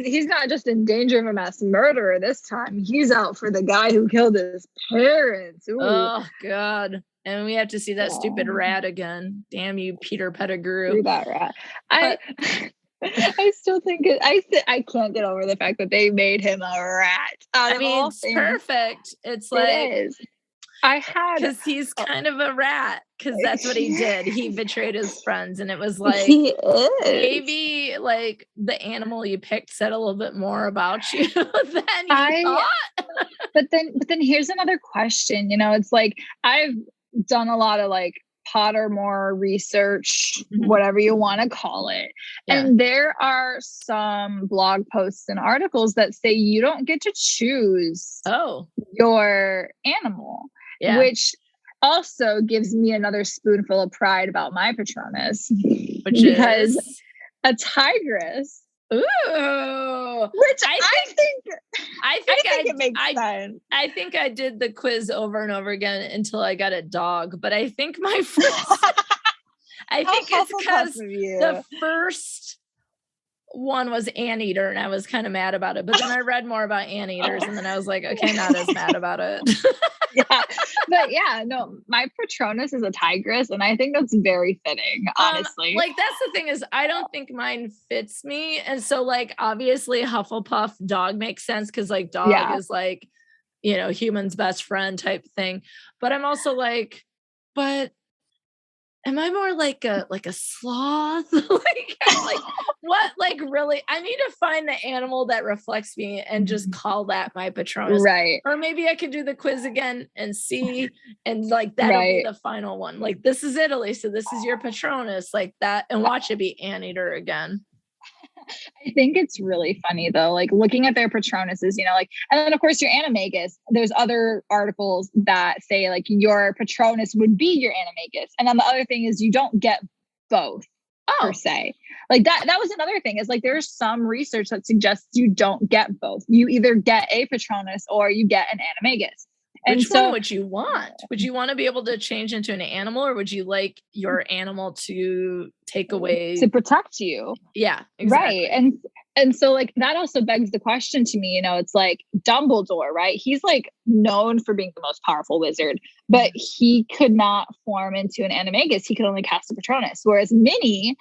He's not just in danger of a mass murderer this time. He's out for the guy who killed his parents. Ooh. Oh God. And we have to see that stupid rat again. Damn you, Peter Pettigrew. Screw that rat. I still think I can't get over the fact that they made him a rat. It's perfect. It's like it is. because he's kind of a rat, because that's what he did. He betrayed his friends, and it was like he is. Maybe like the animal you picked said a little bit more about you than you thought. But then here's another question. You know, it's like I've done a lot of like Pottermore research, whatever you want to call it. Yeah. And there are some blog posts and articles that say you don't get to choose your animal, which also gives me another spoonful of pride about my Patronus, which is a tigress. Ooh, which I think it makes sense. I think I did the quiz over and over again until I got a dog, but I think my first, I think it's because the first one was anteater, and I was kind of mad about it. But then I read more about anteaters, and then I was like, okay, not as mad about it. But my Patronus is a tigress, and I think that's very fitting, honestly. Like that's the thing is, I don't think mine fits me, and so like obviously Hufflepuff dog makes sense because like dog is like, you know, human's best friend type thing. But I'm also like, but am I more like a sloth? like what? Like really? I need to find the animal that reflects me and just call that my Patronus. Right. Or maybe I could do the quiz again and see, and like that'll be the final one. Like this is it, Alysa. This is your Patronus, like that, and watch it be anteater again. I think it's really funny though, like looking at their Patronuses, you know, like, and then of course your Animagus, there's other articles that say like your Patronus would be your Animagus. And then the other thing is you don't get both per se. Like that was another thing is like, there's some research that suggests you don't get both. You either get a Patronus or you get an Animagus. Which one would you want? Would you want to be able to change into an animal, or would you like your animal to take away to protect you? Yeah, exactly. Right. And so like that also begs the question to me, you know, it's like Dumbledore, right? He's like known for being the most powerful wizard, but he could not form into an Animagus. He could only cast a Patronus, whereas Minnie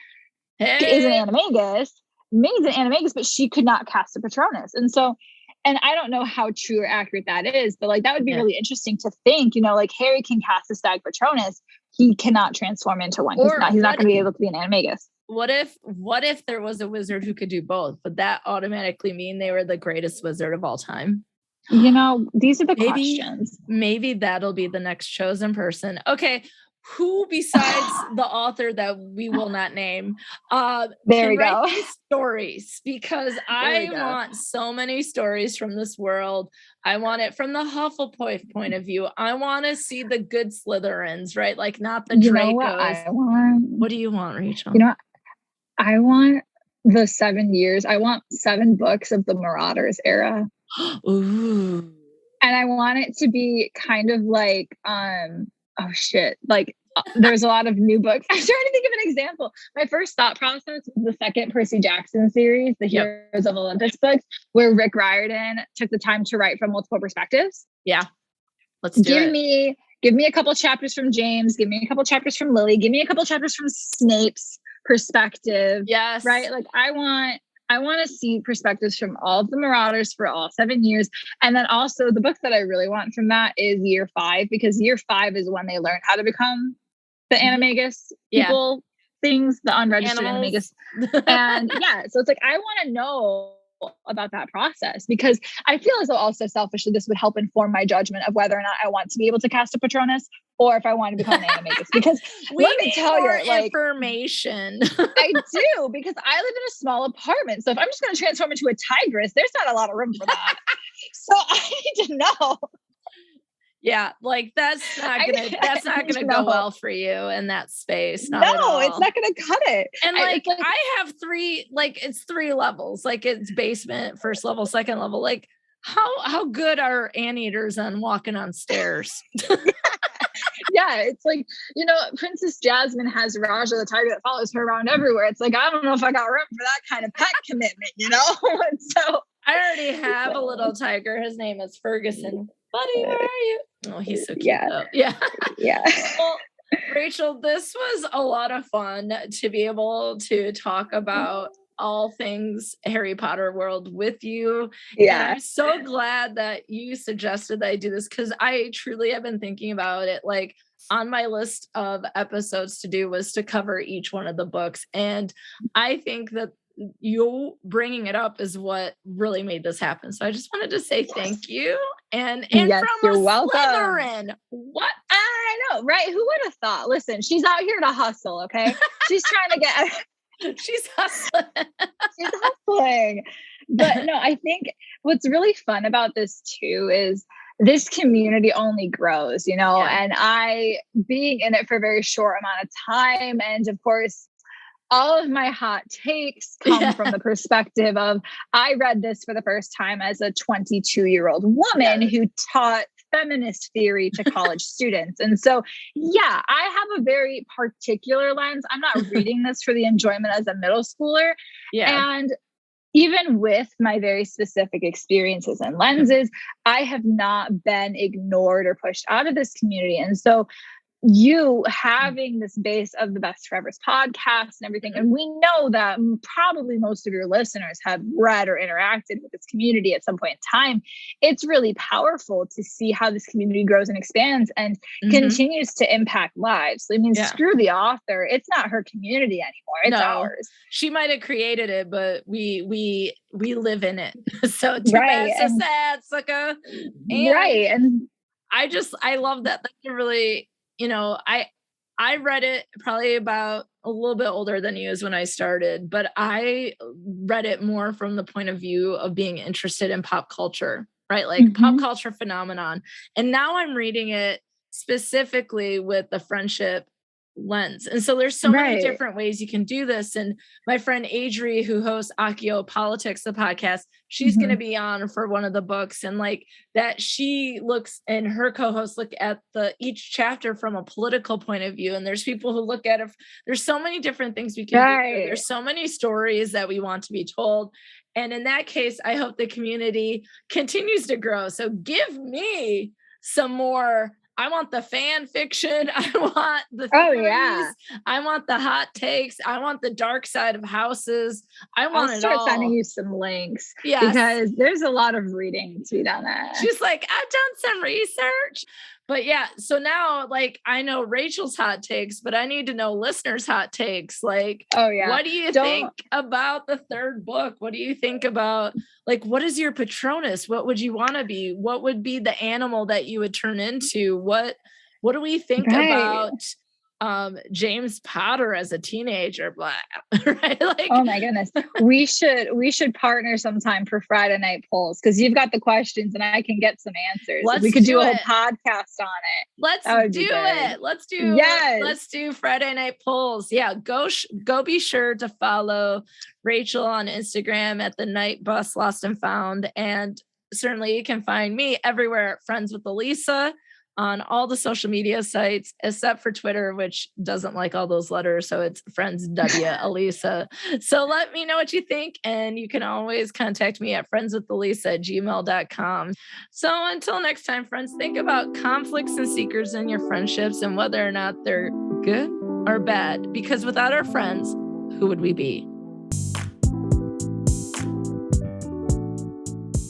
is an Animagus. Minnie's an Animagus, but she could not cast a Patronus. And I don't know how true or accurate that is, but like that would be really interesting to think, you know, like Harry can cast a Stag Patronus. He cannot transform into one. He's not going to be able to be an Animagus. What if there was a wizard who could do both? Would that automatically mean they were the greatest wizard of all time? You know, these are the questions. Maybe that'll be the next chosen person. Okay. Who besides the author that we will not name there we go. Write these stories, because I want so many stories from this world. I want it from the Hufflepuff point of view. I want to see the good Slytherins, right? Like not the Dracos. What do you want, Rachel? You know, I want the 7 years. I want 7 books of the Marauders era. Ooh. And I want it to be kind of like oh shit. Like there's a lot of new books. I'm trying to think of an example. My first thought process was the second Percy Jackson series, the Heroes of Olympus books, where Rick Riordan took the time to write from multiple perspectives. Yeah. Let's do it. Give me a couple chapters from James. Give me a couple chapters from Lily. Give me a couple chapters from Snape's perspective. Yes. Right? Like I want to see perspectives from all of the Marauders for all 7 years. And then also the book that I really want from that is Year 5, because Year 5 is when they learn how to become the Animagus people, things, the unregistered Animagus. And so it's like, I want to know about that process, because I feel as though also selfishly this would help inform my judgment of whether or not I want to be able to cast a Patronus or if I want to become an animagus. Because let me tell you, like, information. I do, because I live in a small apartment. So if I'm just going to transform into a tigress, there's not a lot of room for that. So I need to know. Yeah, like that's not gonna go well for you in that space. Not at all. It's not gonna cut it. And I have it's 3 levels. Like it's basement, first level, second level. Like how good are anteaters on walking on stairs? Yeah, it's like, Princess Jasmine has Raja the tiger that follows her around everywhere. It's like, I don't know if I got room for that kind of pet commitment, And so I already have a little tiger. His name is Ferguson. Buddy, where are you? Oh, he's so cute. Though. Yeah. Yeah. Well, Rachel, this was a lot of fun to be able to talk about all things Harry Potter world with you. Yeah. And I'm so glad that you suggested that I do this, because I truly have been thinking about it. Like on my list of episodes to do was to cover each one of the books. And I think that you bringing it up is what really made this happen. So I just wanted to say thank you. And yes, from you're a welcome. Slytherin. What? I know, right? Who would have thought? Listen, she's out here to hustle, okay? She's trying to get She's hustling. She's hustling. But no, I think what's really fun about this too is this community only grows, and I being in it for a very short amount of time. And of course, all of my hot takes come from the perspective of I read this for the first time as a 22-year-old woman who taught feminist theory to college students. And so, I have a very particular lens. I'm not reading this for the enjoyment as a middle schooler. Yeah. And even with my very specific experiences and lenses, I have not been ignored or pushed out of this community. And so you having this base of the Best Forevers podcast and everything, and we know that probably most of your listeners have read or interacted with this community at some point in time. It's really powerful to see how this community grows and expands and continues to impact lives. I mean, screw the author. It's not her community anymore. It's ours. She might have created it, but we live in it. So too bad, so sad, sucker. And I love that. That's a really, I read it probably about a little bit older than you is when I started, but I read it more from the point of view of being interested in pop culture, right? Like pop culture phenomenon. And now I'm reading it specifically with the friendship lens. And so there's so many different ways you can do this. And my friend Adri, who hosts Akio Politics, the podcast, she's going to be on for one of the books. And like that, she looks and her co-hosts look at each chapter from a political point of view. And there's people who look at it. There's so many different things we can do. There's so many stories that we want to be told. And in that case, I hope the community continues to grow. So give me some more. I want the fan fiction. I want the theories. I want the hot takes. I want the dark side of houses. I'll start sending you some links. Yes. Because there's a lot of reading to be done there. She's like, I've done some research. But so now like I know Rachel's hot takes, but I need to know listeners' hot takes. Like, what do you think about the third book? What do you think about, like, what is your Patronus? What would you want to be? What would be the animal that you would turn into? What do we think about James Potter as a teenager? Blah, right? Like, oh my goodness. We should partner sometime for Friday night polls, because you've got the questions and I can get some answers. We could do a whole podcast on it. Let's do it. Let's do Friday night polls. Yeah, go be sure to follow Rachel on Instagram at the Night Bus Lost and Found, and certainly you can find me everywhere at Friends with Alysa on all the social media sites, except for Twitter, which doesn't like all those letters. So it's Friends W Alysa. So let me know what you think. And you can always contact me at friendswithalysa@gmail.com. So until next time, friends, think about conflicts and seekers in your friendships and whether or not they're good or bad, because without our friends, who would we be?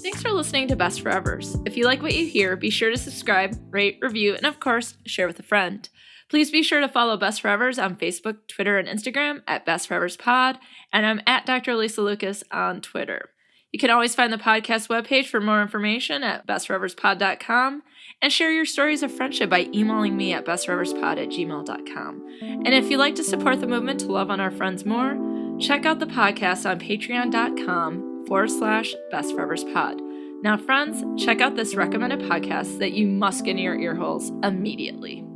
Thanks for listening to Best Forevers. If you like what you hear, be sure to subscribe, rate, review, and of course, share with a friend. Please be sure to follow Best Forevers on Facebook, Twitter, and Instagram at Best Forevers Pod, and I'm at Dr. Alysa Lucas on Twitter. You can always find the podcast webpage for more information at bestforeverspod.com and share your stories of friendship by emailing me at bestforeverspod@gmail.com. And if you'd like to support the movement to love on our friends more, check out the podcast on patreon.com/bestforeverspod. Now, friends, check out this recommended podcast that you must get in your ear holes immediately.